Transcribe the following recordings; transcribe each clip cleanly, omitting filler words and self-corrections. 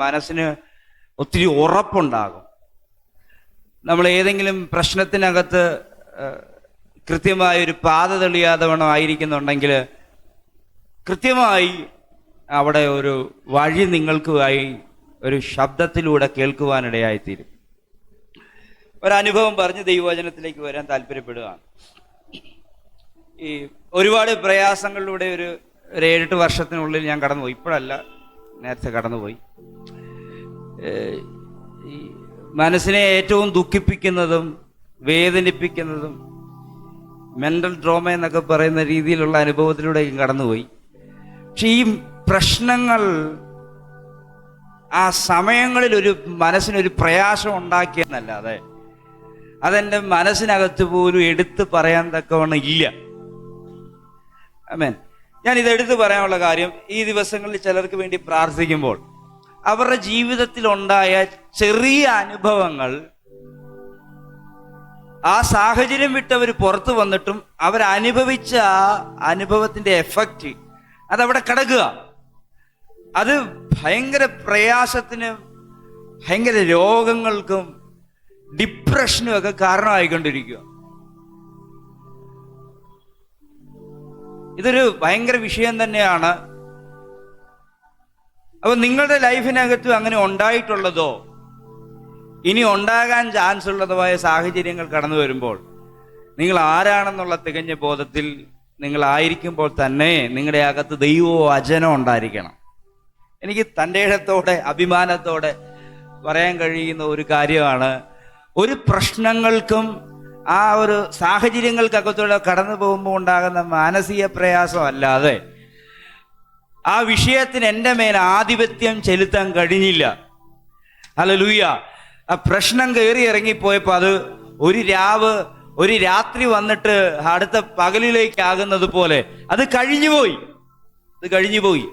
മനസ്സിന് ഒത്തിരി ഉറപ്പുണ്ടാകും. നമ്മൾ ഏതെങ്കിലും പ്രശ്നത്തിനകത്ത് കൃത്യമായൊരു പാത തെളിയാതെ വേണം ആയിരിക്കുന്നുണ്ടെങ്കിൽ കൃത്യമായി അവിടെ ഒരു വഴി നിങ്ങൾക്കുമായി ഒരു ശബ്ദത്തിലൂടെ കേൾക്കുവാനിടയായിത്തീരും. ഒരനുഭവം പറഞ്ഞ് ദൈവവചനത്തിലേക്ക് വരാൻ താല്പര്യപ്പെടുകയാണ്. ഈ ഒരുപാട് പ്രയാസങ്ങളിലൂടെ ഒരു 7-8 വർഷത്തിനുള്ളിൽ ഞാൻ കടന്നുപോയി. ഇപ്പോഴല്ല, നേരത്തെ കടന്നുപോയി. ഈ മനസ്സിനെ ഏറ്റവും ദുഃഖിപ്പിക്കുന്നതും വേദനിപ്പിക്കുന്നതും മെൻ്റൽ ട്രോമ എന്നൊക്കെ പറയുന്ന രീതിയിലുള്ള അനുഭവത്തിലൂടെയും കടന്നുപോയി. പക്ഷെ ഈ പ്രശ്നങ്ങൾ ആ സമയങ്ങളിൽ ഒരു മനസ്സിനൊരു പ്രയാസം ഉണ്ടാക്കിയെന്നല്ലാതെ അതെൻ്റെ മനസ്സിനകത്ത് പോലും എടുത്ത് പറയാൻ തക്കവണ്ണം ഇല്ല. ആമേൻ. ഞാൻ ഇതെടുത്ത് പറയാനുള്ള കാര്യം, ഈ ദിവസങ്ങളിൽ ചിലർക്ക് വേണ്ടി പ്രാർത്ഥിക്കുമ്പോൾ അവരുടെ ജീവിതത്തിൽ ഉണ്ടായ ചെറിയ അനുഭവങ്ങൾ, ആ സാഹചര്യം വിട്ടവർ പുറത്തു വന്നിട്ടും അവരനുഭവിച്ച ആ അനുഭവത്തിന്റെ എഫക്റ്റ് അതവിടെ കിടക്കുക. അത് ഭയങ്കര പ്രയാസത്തിനും ഭയങ്കര രോഗങ്ങൾക്കും ഡിപ്രഷനും ഒക്കെ കാരണമായിക്കൊണ്ടിരിക്കുക. ഇതൊരു ഭയങ്കര വിഷയം തന്നെയാണ്. അപ്പൊ നിങ്ങളുടെ ലൈഫിനകത്തും അങ്ങനെ ഉണ്ടായിട്ടുള്ളതോ ഇനി ഉണ്ടാകാൻ ചാൻസ് ഉള്ളതുമായ സാഹചര്യങ്ങൾ കടന്നു വരുമ്പോൾ നിങ്ങൾ ആരാണെന്നുള്ള തികഞ്ഞ ബോധത്തിൽ നിങ്ങളായിരിക്കുമ്പോൾ തന്നെ നിങ്ങളുടെ അകത്ത് ദൈവമോ വചനോ ഉണ്ടായിരിക്കണം. എനിക്ക് തൻ്റെ ഇടത്തോടെ അഭിമാനത്തോടെ പറയാൻ കഴിയുന്ന ഒരു കാര്യമാണ്, ഒരു പ്രശ്നങ്ങൾക്കും ആ ഒരു സാഹചര്യങ്ങൾക്കകത്തൂടെ കടന്നു പോകുമ്പോൾ ഉണ്ടാകുന്ന മാനസിക പ്രയാസം അല്ലാതെ ആ വിഷയത്തിന് എൻ്റെ മേൽ ആധിപത്യം ചെലുത്താൻ കഴിഞ്ഞില്ല. ഹല്ലേലൂയ. ആ പ്രശ്നം കയറി ഇറങ്ങിപ്പോയപ്പോൾ അത് ഒരു രാത്രി വന്നിട്ട് അടുത്ത പകലിലേക്കാകുന്നത് പോലെ അത് കഴിഞ്ഞുപോയി.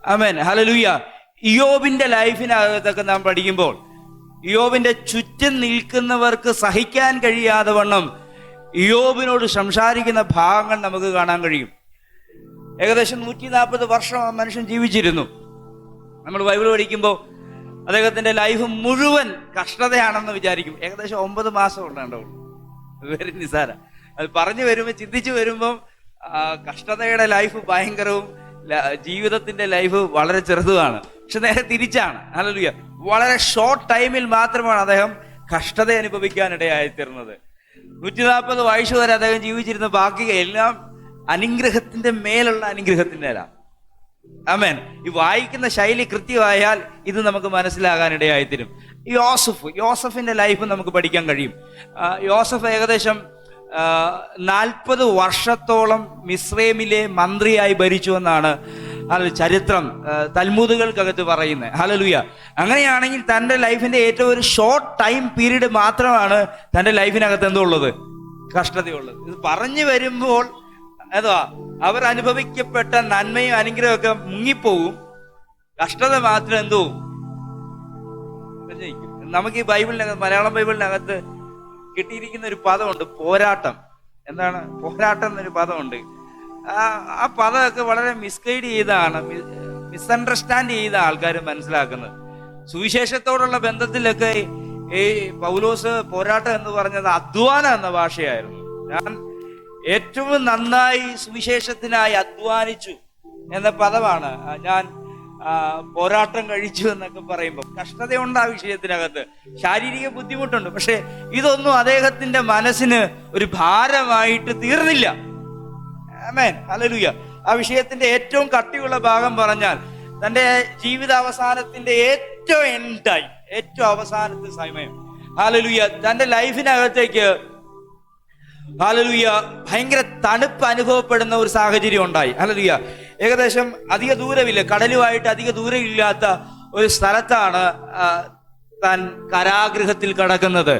ആമേൻ. ഹല്ലേലൂയ. ഇയ്യോബിന്റെ ലൈഫിനകത്തൊക്കെ നാം പഠിക്കുമ്പോൾ ഇയ്യോബിന്റെ ചുറ്റും നിൽക്കുന്നവർക്ക് സഹിക്കാൻ കഴിയാതെ വണ്ണം ഇയ്യോബിനോട് സംസാരിക്കുന്ന ഭാഗങ്ങൾ നമുക്ക് കാണാൻ കഴിയും. ഏകദേശം 140 വർഷം ആ മനുഷ്യൻ ജീവിച്ചിരുന്നു. നമ്മൾ ബൈബിൾ പഠിക്കുമ്പോൾ അദ്ദേഹത്തിന്റെ ലൈഫ് മുഴുവൻ കഷ്ടതയാണെന്ന് വിചാരിക്കും. ഏകദേശം 9 മാസം ഉണ്ടാവുള്ളൂ. വെരി നിസാര. അത് പറഞ്ഞു വരുമ്പോൾ, ചിന്തിച്ചു വരുമ്പം കഷ്ടതയുടെ ലൈഫ് ഭയങ്കരവും ജീവിതത്തിന്റെ ലൈഫ് വളരെ ചെറുതുമാണ്. പക്ഷെ നേരെ തിരിച്ചാണ്. ഹല്ലേലൂയ. വളരെ ഷോർട്ട് ടൈമിൽ മാത്രമാണ് അദ്ദേഹം കഷ്ടത അനുഭവിക്കാനിടയായിത്തീർന്നത്. 140 വയസ്സ് വരെ അദ്ദേഹം ജീവിച്ചിരുന്ന ബാക്കി എല്ലാം അനുഗ്രഹത്തിന്റെ മേലുള്ള അനുഗ്രഹത്തിന്റെ മേലാണ്. ആമേൻ. ഈ വായിക്കുന്ന ശൈലി കൃത്യമായാൽ ഇത് നമുക്ക് മനസ്സിലാകാനിടയായിത്തീരും. യോസഫിന്റെ ലൈഫ് നമുക്ക് പഠിക്കാൻ കഴിയും. യോസഫ് ഏകദേശം 40 വർഷത്തോളം മിസ്രൈമിലെ മന്ത്രിയായി ഭരിച്ചു എന്നാണ് ചരിത്രം തൽമൂദുകൾക്കകത്ത് പറയുന്നത്. ഹല്ലേലൂയ. അങ്ങനെയാണെങ്കിൽ തൻ്റെ ലൈഫിന്റെ ഏറ്റവും ഒരു ഷോർട്ട് ടൈം പീരീഡ് മാത്രമാണ് തൻ്റെ ലൈഫിനകത്ത് എന്തുള്ളത്? കഷ്ടതയുള്ളത്. ഇത് പറഞ്ഞു വരുമ്പോൾ അവർ അനുഭവിക്കപ്പെട്ട നന്മയും അനുഗ്രഹമൊക്കെ മുങ്ങിപ്പോവും. കഷ്ടത മാത്രം എന്തോ നമുക്ക് ഈ ബൈബിളിനകത്ത്, മലയാളം ബൈബിളിനകത്ത് കിട്ടിയിരിക്കുന്ന ഒരു പദമുണ്ട്, പോരാട്ടം. എന്താണ് പോരാട്ടം എന്നൊരു പദമുണ്ട്. ആ പദമൊക്കെ വളരെ മിസ്ഗൈഡ് ചെയ്താണ്, മിസ്അണ്ടർസ്റ്റാൻഡ് ചെയ്ത ആൾക്കാർ മനസ്സിലാക്കുന്നത്. സുവിശേഷത്തോടുള്ള ബന്ധത്തിലൊക്കെ ഈ പൗലോസ് പോരാട്ടം എന്ന് പറഞ്ഞത് അധ്വാനം എന്ന ഭാഷയായിരുന്നു. ഞാൻ ഏറ്റവും നന്നായി സുവിശേഷത്തിനായി അധ്വാനിച്ചു എന്ന പദമാണ്. ഞാൻ പോരാട്ടം കഴിച്ചു എന്നൊക്കെ പറയുമ്പോൾ കഷ്ടതയുണ്ട് ആ വിഷയത്തിനകത്ത്, ശാരീരിക ബുദ്ധിമുട്ടുണ്ട്. പക്ഷെ ഇതൊന്നും അദ്ദേഹത്തിന്റെ മനസ്സിന് ഒരു ഭാരമായിട്ട് തീർന്നില്ല. ആമേൻ. ഹല്ലേലൂയ. ആ വിഷയത്തിന്റെ ഏറ്റവും കട്ടിയുള്ള ഭാഗം പറഞ്ഞാൽ തന്റെ ജീവിതാവസാനത്തിന്റെ ഏറ്റവും എൻഡായി, ഏറ്റവും അവസാനത്തെ സമയം, ഹല്ലേലൂയ, തന്റെ ലൈഫിനകത്തേക്ക് ഹല്ലേലൂയ ഭയങ്കര തണുപ്പ് അനുഭവപ്പെടുന്ന ഒരു സാഹചര്യം ഉണ്ടായി. ഹല്ലേലൂയ. ഏകദേശം അധിക ദൂരമില്ല, കടലുമായിട്ട് അധിക ദൂരമില്ലാത്ത ഒരു സ്ഥലത്താണ് താൻ കാരാഗൃഹത്തിൽ കടക്കുന്നത്.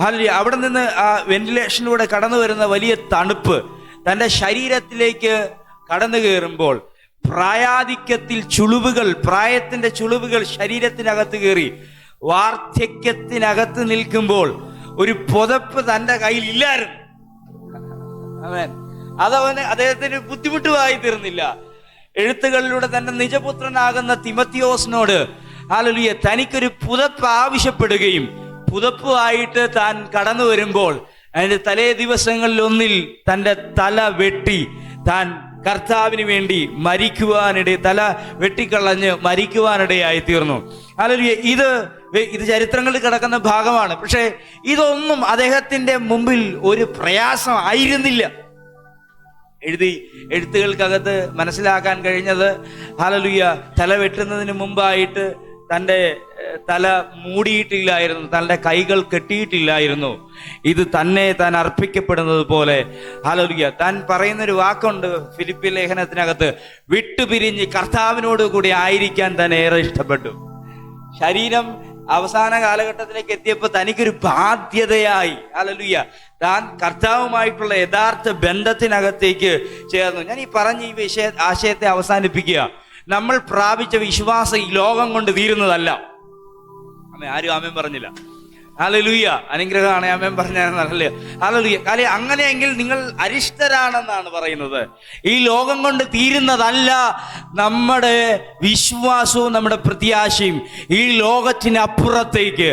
ഹല്ലേലൂയ. അവിടെ നിന്ന് ആ വെന്റിലേഷനിലൂടെ കടന്നു വരുന്ന വലിയ തണുപ്പ് തൻ്റെ ശരീരത്തിലേക്ക് കടന്നു കയറുമ്പോൾ പ്രായാധിക്യത്തിൽ പ്രായത്തിന്റെ ചുളിവുകൾ ശരീരത്തിനകത്ത് കയറി വാർദ്ധക്യത്തിനകത്ത് നിൽക്കുമ്പോൾ ഒരു പുതപ്പ് തൻ്റെ കയ്യിൽ ഇല്ലായിരുന്നു. അദ്ദേഹത്തിന് ബുദ്ധിമുട്ടുമായി തീർന്നില്ല. എഴുത്തുകളിലൂടെ തന്റെ നിജപുത്രനാകുന്ന തിമത്തിയോസിനോട് ഹല്ലേലൂയ, തനിക്കൊരു പുതപ്പ് ആവശ്യപ്പെടുകയും പുതപ്പുമായിട്ട് താൻ കടന്നു വരുമ്പോൾ അതിൻ്റെ തലേ ദിവസങ്ങളിലൊന്നിൽ തൻ്റെ തല വെട്ടി താൻ കർത്താവിന് വേണ്ടി തല വെട്ടിക്കളഞ്ഞ് മരിക്കുവാനിടയായി തീർന്നു. ഹല്ലേലൂയ, ഇത് ചരിത്രങ്ങളിൽ കിടക്കുന്ന ഭാഗമാണ്. പക്ഷേ ഇതൊന്നും അദ്ദേഹത്തിൻ്റെ മുമ്പിൽ ഒരു പ്രയാസം ആയിരുന്നില്ല. എഴുത്തുകൾക്കകത്ത് മനസ്സിലാക്കാൻ കഴിഞ്ഞത്, ഹല്ലേലൂയ, തല വെട്ടുന്നതിന് മുമ്പായിട്ട് തൻ്റെ തല മൂടിയിട്ടില്ലായിരുന്നു, തൻ്റെ കൈകൾ കെട്ടിയിട്ടില്ലായിരുന്നു. ഇത് തന്നെ താൻ അർപ്പിക്കപ്പെടുന്നത് പോലെ, ഹല്ലേലൂയ, താൻ പറയുന്നൊരു വാക്കുണ്ട് ഫിലിപ്പി ലേഖനത്തിനകത്ത്, വിട്ടുപിരിഞ്ഞ് കർത്താവിനോട് കൂടി ആയിരിക്കാൻ താൻ ഏറെ ഇഷ്ടപ്പെട്ടു. ശരീരം അവസാന കാലഘട്ടത്തിലേക്ക് എത്തിയപ്പോൾ തനിക്കൊരു ബാധ്യതയായി, ഹല്ലേലൂയ, താൻ കർത്താവുമായിട്ടുള്ള യഥാർത്ഥ ബന്ധത്തിനകത്തേക്ക് ചേർന്നു. ഞാൻ ഈ ആശയത്തെ അവസാനിപ്പിക്കുക. നമ്മൾ പ്രാപിച്ച വിശ്വാസം ഈ ലോകം കൊണ്ട് തീരുന്നതല്ല. ആരും ആമേൻ പറഞ്ഞില്ല. ഹല്ലേലൂയ, അനുഗ്രഹമാണ്. ആമേൻ പറഞ്ഞല്ലേ? ഹല്ലേലൂയ. കാര്യം അങ്ങനെയെങ്കിൽ നിങ്ങൾ അരിഷ്ടരാണെന്നാണ് പറയുന്നത്. ഈ ലോകം കൊണ്ട് തീരുന്നതല്ല നമ്മുടെ വിശ്വാസവും നമ്മുടെ പ്രത്യാശയും. ഈ ലോകത്തിനപ്പുറത്തേക്ക്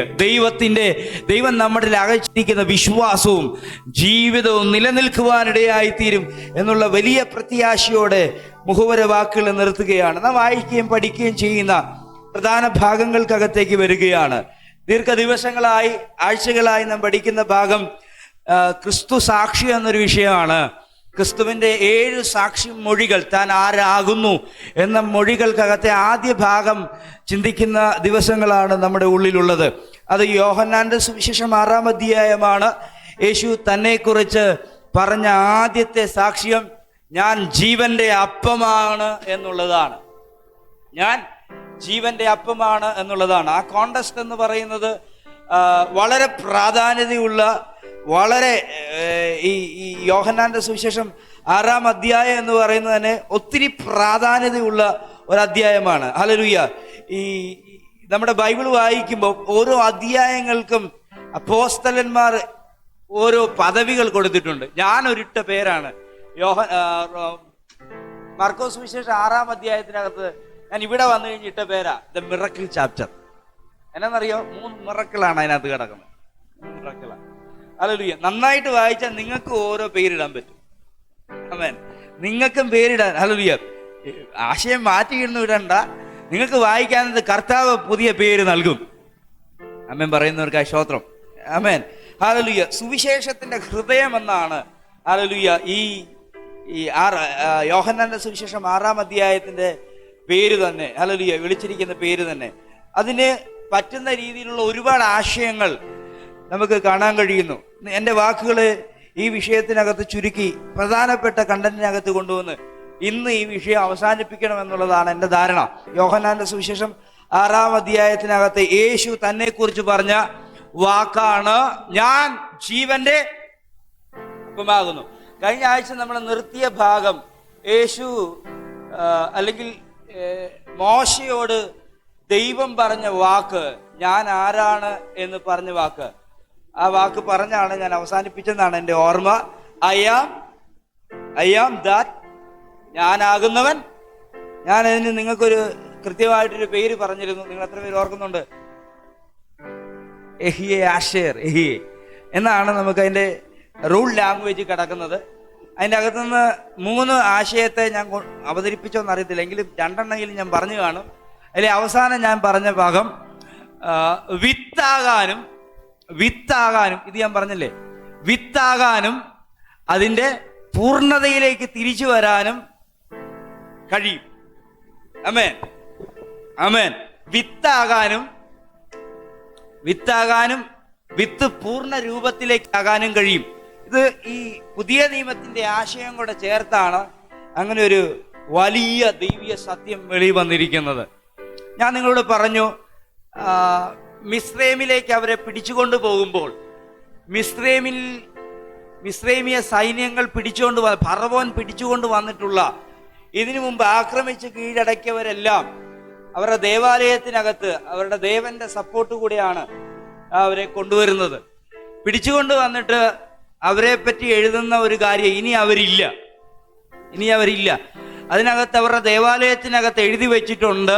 ദൈവം നമ്മുടെ അകച്ചിരിക്കുന്ന വിശ്വാസവും ജീവിതവും നിലനിൽക്കുവാനിടയായിത്തീരും എന്നുള്ള വലിയ പ്രത്യാശയോടെ മുഖവര വാക്കുകൾ നിർത്തുകയാണ്. നാം വായിക്കുകയും പഠിക്കുകയും ചെയ്യുന്ന പ്രധാന ഭാഗങ്ങൾക്കകത്തേക്ക് വരികയാണ്. ദീർഘദിവസങ്ങളായി, ആഴ്ചകളായി നാം പഠിക്കുന്ന ഭാഗം ക്രിസ്തു സാക്ഷി എന്നൊരു വിഷയമാണ്. ക്രിസ്തുവിൻ്റെ 7 സാക്ഷി മൊഴികൾ, താൻ ആരാകുന്നു എന്ന മൊഴികൾക്കകത്തെ ആദ്യ ഭാഗം ചിന്തിക്കുന്ന ദിവസങ്ങളാണ് നമ്മുടെ ഉള്ളിലുള്ളത്. അത് യോഹന്നാന്റെ സുവിശേഷം 6-ാം അധ്യായമാണ്. യേശു തന്നെക്കുറിച്ച് പറഞ്ഞ ആദ്യത്തെ സാക്ഷ്യം ഞാൻ ജീവന്റെ അപ്പമാണ് എന്നുള്ളതാണ്. ഞാൻ ജീവന്റെ അപ്പമാണ് എന്നുള്ളതാണ്. ആ കോണ്ടസ്റ്റ് എന്ന് പറയുന്നത് വളരെ പ്രാധാന്യതയുള്ള, വളരെ ഈ യോഹന്നാന്റെ സുവിശേഷം 6-ാം അധ്യായം എന്ന് പറയുന്നത് തന്നെ ഒത്തിരി പ്രാധാന്യതയുള്ള ഒരു അധ്യായമാണ്. ഹല്ലേലൂയ. ഈ നമ്മുടെ ബൈബിൾ വായിക്കുമ്പോൾ ഓരോ അധ്യായങ്ങൾക്കും അപ്പോസ്തലന്മാർ ഓരോ പദവികൾ കൊടുത്തിട്ടുണ്ട്. ഞാൻ ഒരിട്ട പേരാണ് മാർക്കോസ് സുവിശേഷം 6-ാം അധ്യായത്തിനകത്ത് ഞാൻ ഇവിടെ വന്നു കഴിഞ്ഞിട്ട പേരാ ദ മിറക്കിൾ ചാപ്റ്റർ. എന്നാന്നറിയോ? 3 മിറക്കിളാണ് അതിനകത്ത് കിടക്കുന്നത്. 3 മിറക്കിളാണ്. ഹല്ലേലൂയ. നന്നായിട്ട് വായിച്ചാൽ നിങ്ങൾക്ക് ഓരോ പേരിടാൻ പറ്റും. ആമേൻ. നിങ്ങൾക്കും പേരിടാൻ. ഹല്ലേലൂയ. ആശയം മാറ്റിയിരുന്നു ഇടണ്ട. നിങ്ങൾക്ക് വായിക്കാനത് കർത്താവ് പുതിയ പേര് നൽകും. ആമേൻ പറയുന്നവർക്കായി സ്തോത്രം. ആമേൻ. ഹല്ലേലൂയ. സുവിശേഷത്തിന്റെ ഹൃദയം എന്നാണ്, ഹല്ലേലൂയ, ഈ യോഹന്നാന്റെ സുവിശേഷം 6-ാം അധ്യായത്തിന്റെ പേര് തന്നെ, ഹല്ലേലൂയ, വിളിച്ചിരിക്കുന്ന പേര് തന്നെ. അതിന് പറ്റുന്ന രീതിയിലുള്ള ഒരുപാട് ആശയങ്ങൾ നമുക്ക് കാണാൻ കഴിയുന്നു. എൻ്റെ വാക്കുകൾ ഈ വിഷയത്തിനകത്ത് ചുരുക്കി പ്രധാനപ്പെട്ട കണ്ടന്റിനകത്ത് കൊണ്ടുവന്ന് ഇന്ന് ഈ വിഷയം അവസാനിപ്പിക്കണം എന്നുള്ളതാണ് എൻ്റെ ധാരണ. യോഹന്നാന്റെ സുവിശേഷം 6-ാം അധ്യായത്തിനകത്ത് യേശു തന്നെ കുറിച്ച് പറഞ്ഞ വാക്കാണ് ഞാൻ ജീവന്റെ അപ്പമാകുന്നു. കഴിഞ്ഞ ആഴ്ച നമ്മൾ നിർത്തിയ ഭാഗം യേശു അല്ലെങ്കിൽ മോശയോട് ദൈവം പറഞ്ഞ വാക്ക്, ഞാൻ ആരാണ് എന്ന് പറഞ്ഞ വാക്ക്, ആ വാക്ക് പറഞ്ഞാണ് ഞാൻ അവസാനിപ്പിച്ചെന്നാണ് എൻ്റെ ഓർമ്മ. ഐ ആം ദാറ്റ്, ഞാനാകുന്നവൻ. ഞാൻ അതിന് നിങ്ങൾക്കൊരു കൃത്യമായിട്ടൊരു പേര് പറഞ്ഞിരുന്നു. നിങ്ങൾ എത്ര പേര് ഓർക്കുന്നുണ്ട്? എഹിയെ ആഷേർ, എഹിയെ എന്നാണ് നമുക്ക് അതിൻ്റെ റൂൾ ലാംഗ്വേജ് കിടക്കുന്നത്. അതിൻ്റെ അകത്തുനിന്ന് 3 ആശയത്തെ ഞാൻ അവതരിപ്പിച്ചോന്ന് അറിയത്തില്ല, എങ്കിലും 2 ഞാൻ പറഞ്ഞു കാണും. അതിൽ അവസാനം ഞാൻ പറഞ്ഞ ഭാഗം വിത്താകാനും, ഇത് ഞാൻ പറഞ്ഞില്ലേ, വിത്താകാനും അതിൻ്റെ പൂർണ്ണതയിലേക്ക് തിരിച്ചു വരാനും കഴിയും. ആമേൻ, ആമേൻ. വിത്താകാനും വിത്ത് പൂർണ്ണ രൂപത്തിലേക്കാകാനും കഴിയും. ഇത് ഈ പുതിയ നിയമത്തിന്റെ ആശയം കൂടെ ചേർത്താണ് അങ്ങനെ ഒരു വലിയ ദൈവീയ സത്യം വെളി വന്നിരിക്കുന്നത്. ഞാൻ നിങ്ങളോട് പറഞ്ഞു, മിസ്രൈമിലേക്ക് അവരെ പിടിച്ചുകൊണ്ട് പോകുമ്പോൾ മിസ്രൈമിയ സൈന്യങ്ങൾ ഫറവോൻ പിടിച്ചുകൊണ്ട് വന്നിട്ടുള്ള, ഇതിനു മുമ്പ് ആക്രമിച്ച് കീഴടക്കിയവരെല്ലാം അവരുടെ ദേവാലയത്തിനകത്ത് അവരുടെ ദേവന്റെ സപ്പോർട്ട് കൂടെയാണ് അവരെ കൊണ്ടുവരുന്നത്. പിടിച്ചുകൊണ്ട് വന്നിട്ട് അവരെ പറ്റി എഴുതുന്ന ഒരു കാര്യം, ഇനി അവരില്ല. അതിനകത്ത് അവരുടെ ദേവാലയത്തിനകത്ത് എഴുതി വെച്ചിട്ടുണ്ട്,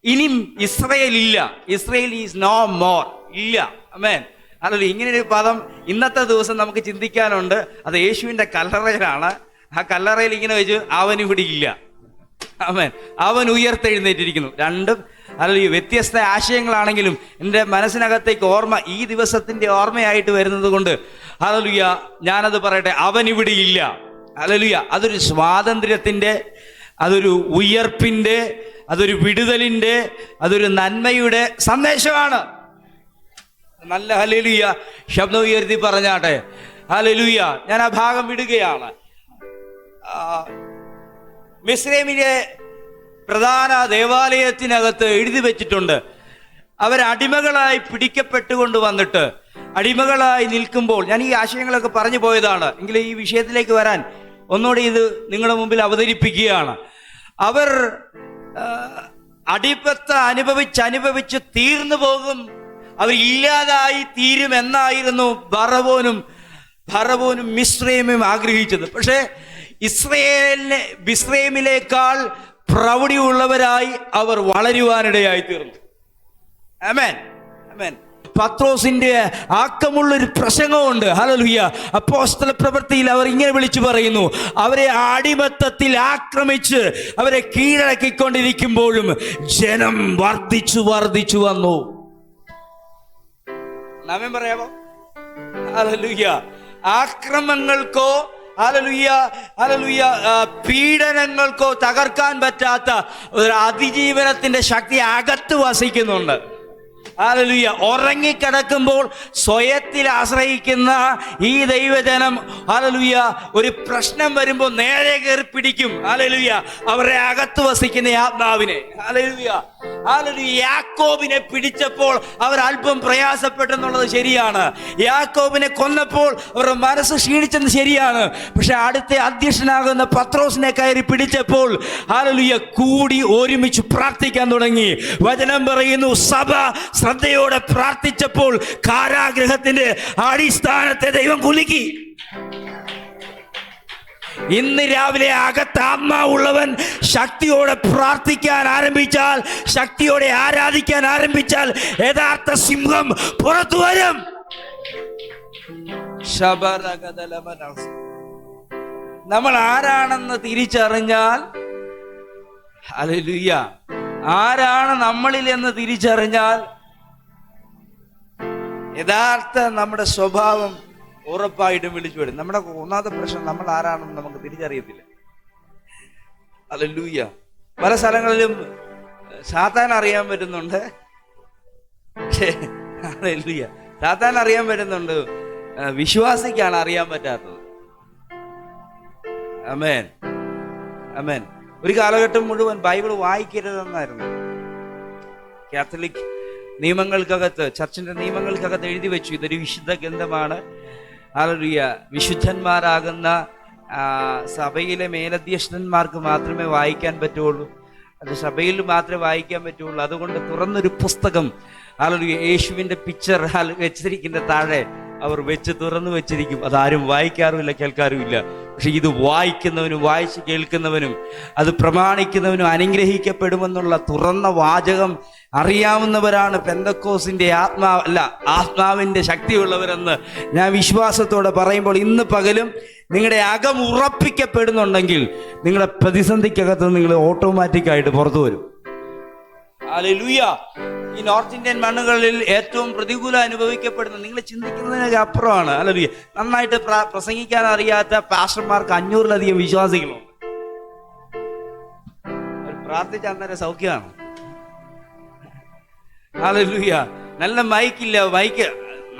ഇനിയും ഇസ്രയേൽ ഇല്ല, ഇസ്രയേൽ ഈസ് നോ മോർ, ഇല്ല. ആമേൻ. അതല്ല, ഇങ്ങനൊരു പദം ഇന്നത്തെ ദിവസം നമുക്ക് ചിന്തിക്കാനുണ്ട്. അത് യേശുവിൻ്റെ കല്ലറയിലാണ്. ആ കല്ലറയിൽ ഇങ്ങനെ വെച്ച് അവൻ ഇവിടെ ഇല്ല. ആമേൻ. അവൻ ഉയർത്തെഴുന്നേറ്റിരിക്കുന്നു. രണ്ടും അല്ലെങ്കിൽ വ്യത്യസ്ത ആശയങ്ങളാണെങ്കിലും എൻ്റെ മനസ്സിനകത്തേക്ക് ഓർമ്മ ഈ ദിവസത്തിൻ്റെ ഓർമ്മയായിട്ട് വരുന്നത് കൊണ്ട് ഹല്ലേലൂയ ഞാനത് പറയട്ടെ. അവൻ ഇവിടെ ഇല്ല. ഹല്ലേലൂയ. അതൊരു സ്വാതന്ത്ര്യത്തിൻ്റെ, അതൊരു ഉയർപ്പിൻ്റെ, അതൊരു വിടുതലിൻ്റെ, അതൊരു നന്മയുടെ സന്ദേശമാണ്. നല്ല ഹല്ലേലൂയ ശബ്ദം ഉയർത്തി പറഞ്ഞാട്ടെ. ഹല്ലേലൂയ. ഞാൻ ആ ഭാഗം വിടുകയാണ്. മിസ്രൈമിലെ പ്രധാന ദേവാലയത്തിനകത്ത് എഴുതി വെച്ചിട്ടുണ്ട്, അവരടിമകളായി പിടിക്കപ്പെട്ടുകൊണ്ട് വന്നിട്ട് അടിമകളായി നിൽക്കുമ്പോൾ, ഞാൻ ഈ ആശയങ്ങളൊക്കെ പറഞ്ഞു പോയതാണ്, എങ്കിലും ഈ വിഷയത്തിലേക്ക് വരാൻ ഒന്നുകൂടി ഇത് നിങ്ങളുടെ മുമ്പിൽ അവതരിപ്പിക്കുകയാണ്. അവർ അടിമത്ത അനുഭവിച്ച് തീർന്നു പോകും, അവർ ഇല്ലാതായി തീരുമെന്നായിരുന്നു ഫറവോനും മിസ്രൈമും ആഗ്രഹിച്ചത്. പക്ഷേ മിസ്രൈമിലേക്കാൾ പ്രൗഢിയുള്ളവരായി അവർ വളരുവാനിടയായി തീർന്നു. ആമേൻ, ആമേൻ. പത്രോസിന്റെ ആക്കമുള്ളൊരു പ്രസംഗമുണ്ട്. ഹല്ലേലൂയ. അപ്പോസ്തല പ്രവൃത്തിയിൽ അവർ ഇങ്ങനെ വിളിച്ചു പറയുന്നു, അവരെ അടിമത്തത്തിൽ ആക്രമിച്ച് അവരെ കീഴടക്കിക്കൊണ്ടിരിക്കുമ്പോഴും ജനം വർദ്ധിച്ചു വന്നു. നാമേൻ പറയാമോ? ഹല്ലേലൂയ. ആക്രമങ്ങൾക്കോ ഹല്ലേലൂയ പീഡനങ്ങൾക്കോ തകർക്കാൻ പറ്റാത്ത ഒരു അതിജീവനത്തിന്റെ ശക്തി അകത്ത് വസിക്കുന്നുണ്ട്. ഹല്ലേലൂയ. ഉറങ്ങിക്കിടക്കുമ്പോൾ സ്വയത്തിൽ ആശ്രയിക്കുന്ന ഈ ദൈവജനം ഹല്ലേലൂയ ഒരു പ്രശ്നം വരുമ്പോൾ നേരെ കയറി പിടിക്കും. ഹല്ലേലൂയ. അവരുടെ അകത്ത് വസിക്കുന്ന ആത്മാവിനെ. ഹല്ലേലൂയ. ഹല്ലേലൂയ. യാക്കോബിനെ പിടിച്ചപ്പോൾ അവർ അല്പം പ്രയാസപ്പെട്ടെന്നുള്ളത് ശരിയാണ്. യാക്കോബിനെ കൊന്നപ്പോൾ അവരുടെ മനസ്സ് ക്ഷീണിച്ചെന്ന് ശരിയാണ്. പക്ഷെ അടുത്ത അധ്യക്ഷനാകുന്ന പത്രോസിനെ കയറി പിടിച്ചപ്പോൾ ഹല്ലേലൂയ കൂടി ഒരുമിച്ച് പ്രാർത്ഥിക്കാൻ തുടങ്ങി. വചനം പറയുന്നു, സഭ ശ്രദ്ധയോടെ പ്രാർത്ഥിച്ചപ്പോൾ കാരാഗ്രഹത്തിന്റെ അടിസ്ഥാനത്തെ ദൈവം കുലുക്കി. ഇന്ന് രാവിലെ അകത്ത് ആത്മാവുള്ളവൻ ശക്തിയോടെ പ്രാർത്ഥിക്കാൻ ആരംഭിച്ചാൽ, ശക്തിയോടെ ആരാധിക്കാൻ ആരംഭിച്ചാൽ യഥാർത്ഥ സിംഹം പുറത്തു വരും. നമ്മൾ ആരാണെന്ന് തിരിച്ചറിഞ്ഞാൽ, ഹല്ലേലൂയ, ആരാണ് നമ്മളിൽ എന്ന് തിരിച്ചറിഞ്ഞാൽ യഥാർത്ഥ നമ്മുടെ സ്വഭാവം ഉറപ്പായിട്ടും വിളിച്ചു വരും. നമ്മുടെ ഒന്നാമത്തെ പ്രശ്നം, നമ്മൾ ആരാണെന്ന് നമുക്ക് തിരിച്ചറിയത്തില്ല. ഹല്ലേലൂയ. പല സ്ഥലങ്ങളിലും സാത്താൻ അറിയാൻ പറ്റുന്നുണ്ട്, പക്ഷേ ഹല്ലേലൂയ സാത്താൻ അറിയാൻ പറ്റുന്നുണ്ട്, വിശ്വാസിക്കാണ് അറിയാൻ പറ്റാത്തത്. ആമേൻ, ആമേൻ. ഒരു കാലഘട്ടം മുഴുവൻ ബൈബിൾ വായിക്കരുതെന്നായിരുന്നു. കാത്തലിക് നിയമങ്ങൾക്കകത്ത്, ചർച്ചിന്റെ നിയമങ്ങൾക്കകത്ത് എഴുതി വെച്ചു, ഇതൊരു വിശുദ്ധ ഗ്രന്ഥമാണ്. ഹല്ലേലൂയ. വിശുദ്ധന്മാരാകുന്ന സഭയിലെ മേലധ്യക്ഷന്മാർക്ക് മാത്രമേ വായിക്കാൻ പറ്റുള്ളൂ, അത് സഭയിൽ മാത്രമേ വായിക്കാൻ പറ്റുള്ളൂ. അതുകൊണ്ട് തുറന്നൊരു പുസ്തകം ഹല്ലേലൂയ യേശുവിൻ്റെ പിക്ചർ വെച്ചിരിക്കുന്ന താഴെ അവർ തുറന്നു വെച്ചിരിക്കും. അതാരും വായിക്കാറുമില്ല, കേൾക്കാറുമില്ല. പക്ഷെ ഇത് വായിക്കുന്നവനും വായിച്ച് കേൾക്കുന്നവനും അത് പ്രമാണിക്കുന്നവനും അനുഗ്രഹിക്കപ്പെടുമെന്നുള്ള തുറന്ന വാചകം അറിയാവുന്നവരാണ് പെന്തക്കോസിന്റെ ആത്മാവിന്റെ ശക്തിയുള്ളവരെന്ന് ഞാൻ വിശ്വാസത്തോടെ പറയുമ്പോൾ, ഇന്ന് പകലും നിങ്ങളുടെ അകം ഉറപ്പിക്കപ്പെടുന്നുണ്ടെങ്കിൽ നിങ്ങളുടെ പ്രതിസന്ധിക്കകത്ത് നിങ്ങൾ ഓട്ടോമാറ്റിക്കായിട്ട് പുറത്തു വരും. ഹല്ലേലൂയ. ഈ നോർത്ത് ഇന്ത്യൻ മണ്ണുകളിൽ ഏറ്റവും പ്രതികൂലം അനുഭവിക്കപ്പെടുന്ന, നിങ്ങൾ ചിന്തിക്കുന്നതിനൊക്കെ അപ്പുറമാണ്. ഹല്ലേലൂയ. നന്നായിട്ട് പ്രസംഗിക്കാൻ അറിയാത്ത പാസ്റ്റർമാർക്ക് 500-ലധികം വിശ്വാസികളുണ്ട്. പ്രാർത്ഥിച്ച അന്നേരം സൗഖ്യമാണ്. ഹല്ലേലൂയ. നല്ല മൈക്കില്ല, മൈക്ക്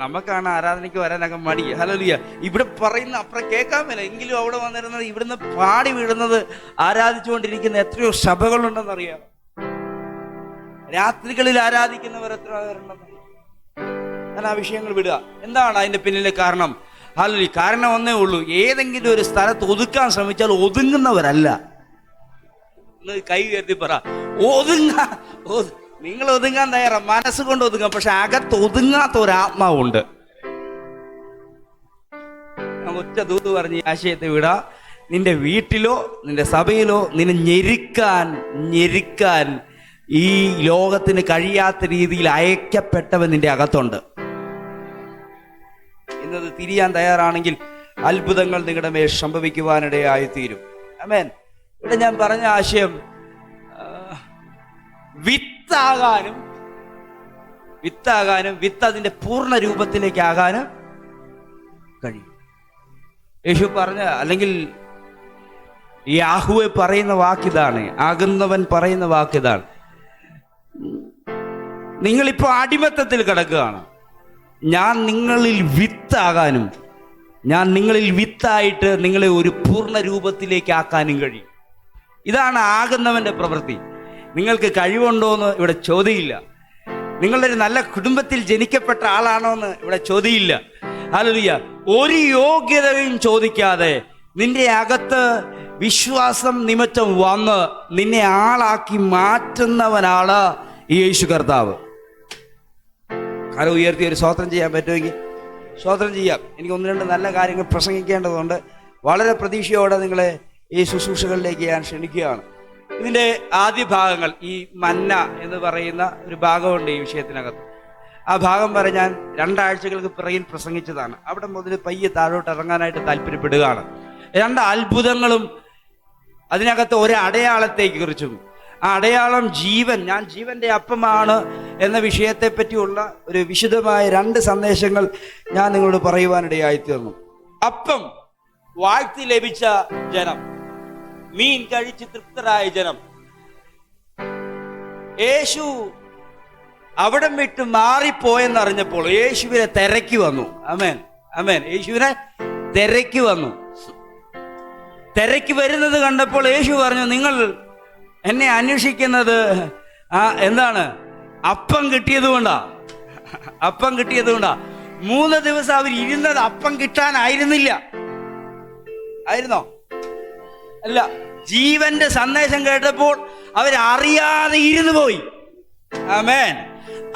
നമുക്കാണ് ആരാധനയ്ക്ക് വരാനൊക്കെ മടി. ഹല്ലേലൂയ. ഇവിടെ പറയുന്ന അപ്പുറം കേൾക്കാൻ മേല, എങ്കിലും അവിടെ വന്നിരുന്നത് ഇവിടുന്ന് പാടി വീഴുന്നത് ആരാധിച്ചുകൊണ്ടിരിക്കുന്ന എത്രയോ സഭകളുണ്ടെന്നറിയാം. രാത്രികളിൽ ആരാധിക്കുന്നവർ എത്ര പേരുണ്ടെന്ന്. ഞാൻ ആ വിഷയങ്ങൾ വിടുക. എന്താണ് അതിന്റെ പിന്നിലെ കാരണം? ഹല്ലേലൂയ. കാരണം ഒന്നേ ഉള്ളൂ, ഏതെങ്കിലും ഒരു സ്ഥലത്ത് ഒതുക്കാൻ ശ്രമിച്ചാൽ ഒതുങ്ങുന്നവരല്ല. കൈ ഉയർത്തി പറ, നിങ്ങൾ ഒതുങ്ങാൻ തയ്യാറാ, മനസ്സുകൊണ്ട് ഒതുങ്ങാം, പക്ഷെ അകത്ത് ഒതുങ്ങാത്ത ഒരാത്മാവുണ്ട്. ഒറ്റ ദൂത് പറഞ്ഞ് ഈ ആശയത്തെ വിടാ. നിന്റെ വീട്ടിലോ നിന്റെ സഭയിലോ നിന്നെ ഞെരുക്കാൻ ഈ ലോകത്തിന് കഴിയാത്ത രീതിയിൽ അയക്കപ്പെട്ടവൻ നിന്റെ അകത്തുണ്ട്. ഇന്നത് തിരിയാൻ തയ്യാറാണെങ്കിൽ അത്ഭുതങ്ങൾ നിങ്ങളുടെ മേൽ സംഭവിക്കുവാനിടയായിത്തീരും. ആമേൻ. ഇവിടെ ഞാൻ പറഞ്ഞ ആശയം വിത്താകാനും വിത്ത് അതിന്റെ പൂർണ്ണ രൂപത്തിലേക്കാകാനും കഴിയും. യേശു പറഞ്ഞ, അല്ലെങ്കിൽ യാഹുവേ പറയുന്ന വാക്കിതാണ്, ആകുന്നവൻ പറയുന്ന വാക്കിതാണ്. നിങ്ങളിപ്പോ അടിമത്തത്തിൽ കിടക്കുകയാണ്. ഞാൻ നിങ്ങളിൽ വിത്താകാനും, ഞാൻ നിങ്ങളിൽ വിത്തായിട്ട് നിങ്ങളെ ഒരു പൂർണ്ണ രൂപത്തിലേക്ക് ആക്കാനും കഴിയും. ഇതാണ് ആകുന്നവന്റെ പ്രവൃത്തി. നിങ്ങൾക്ക് കഴിവുണ്ടോയെന്ന് ഇവിടെ ചോദ്യമില്ല. നിങ്ങളുടെ ഒരു നല്ല കുടുംബത്തിൽ ജനിക്കപ്പെട്ട ആളാണോ എന്ന് ഇവിടെ ചോദ്യമില്ല. ഹല്ലേലൂയ. ഒരു യോഗ്യതയും ചോദിക്കാതെ നിന്റെ അകത്ത് വിശ്വാസം നിമിത്തം വന്ന് നിന്നെ ആളാക്കി മാറ്റുന്നവനാണ് യേശു കർത്താവ്. കരം ഉയർത്തി ഒരു സ്തോത്രം ചെയ്യാൻ പറ്റുമെങ്കിൽ സ്തോത്രം ചെയ്യാം. എനിക്ക് ഒന്ന് രണ്ട് നല്ല കാര്യങ്ങൾ പ്രസംഗിക്കേണ്ടതുണ്ട്. വളരെ പ്രതീക്ഷയോടെ നിങ്ങളെ ഈ ശുശ്രൂഷകളിലേക്ക് ഞാൻ ക്ഷണിക്കുകയാണ്. ഇതിൻ്റെ ആദ്യ ഭാഗങ്ങൾ, ഈ മന്ന എന്ന് പറയുന്ന ഒരു ഭാഗമുണ്ട് ഈ വിഷയത്തിനകത്ത്. ആ ഭാഗം വരെ ഞാൻ 2 ആഴ്ചകൾക്ക് പിറകിൽ പ്രസംഗിച്ചതാണ്. അവിടെ മുതൽ പയ്യെ താഴോട്ട് ഇറങ്ങാനായിട്ട് താല്പര്യപ്പെടുകയാണ്. 2 അത്ഭുതങ്ങളും അതിനകത്ത് ഒരു അടയാളത്തെ കുറിച്ചും, ആ അടയാളം ജീവൻ, ഞാൻ ജീവന്റെ അപ്പമാണ് എന്ന വിഷയത്തെ പറ്റിയുള്ള ഒരു വിശദമായ 2 സന്ദേശങ്ങൾ ഞാൻ നിങ്ങളോട് പറയുവാനിടയായി തീർന്നു. അപ്പം വാഴ്ത്തി ലഭിച്ച ജനം, മീൻ കഴിച്ച് തൃപ്തരായ ജനം, യേശു അവിടം വിട്ട് മാറിപ്പോയെന്നറിഞ്ഞപ്പോൾ യേശുവിനെ തിരക്കി വന്നു. ആമേൻ, ആമേൻ. യേശുവിനെ തിരക്കി വന്നു. തിരക്കി വരുന്നത് കണ്ടപ്പോൾ യേശു പറഞ്ഞു, നിങ്ങൾ എന്നെ അന്വേഷിക്കുന്നത് എന്താണ്? അപ്പം കിട്ടിയത് കൊണ്ടാ. അപ്പം കിട്ടിയത് കൊണ്ടാ. 3 ദിവസം അവർ ഇരുന്നത് അപ്പം കിട്ടാനായിരുന്നില്ല. ആയിരുന്നോ? അല്ല, ജീവന്റെ സന്ദേശം കേട്ടപ്പോൾ അവരറിയാതെ ഇരുന്നു പോയി. ആമേൻ.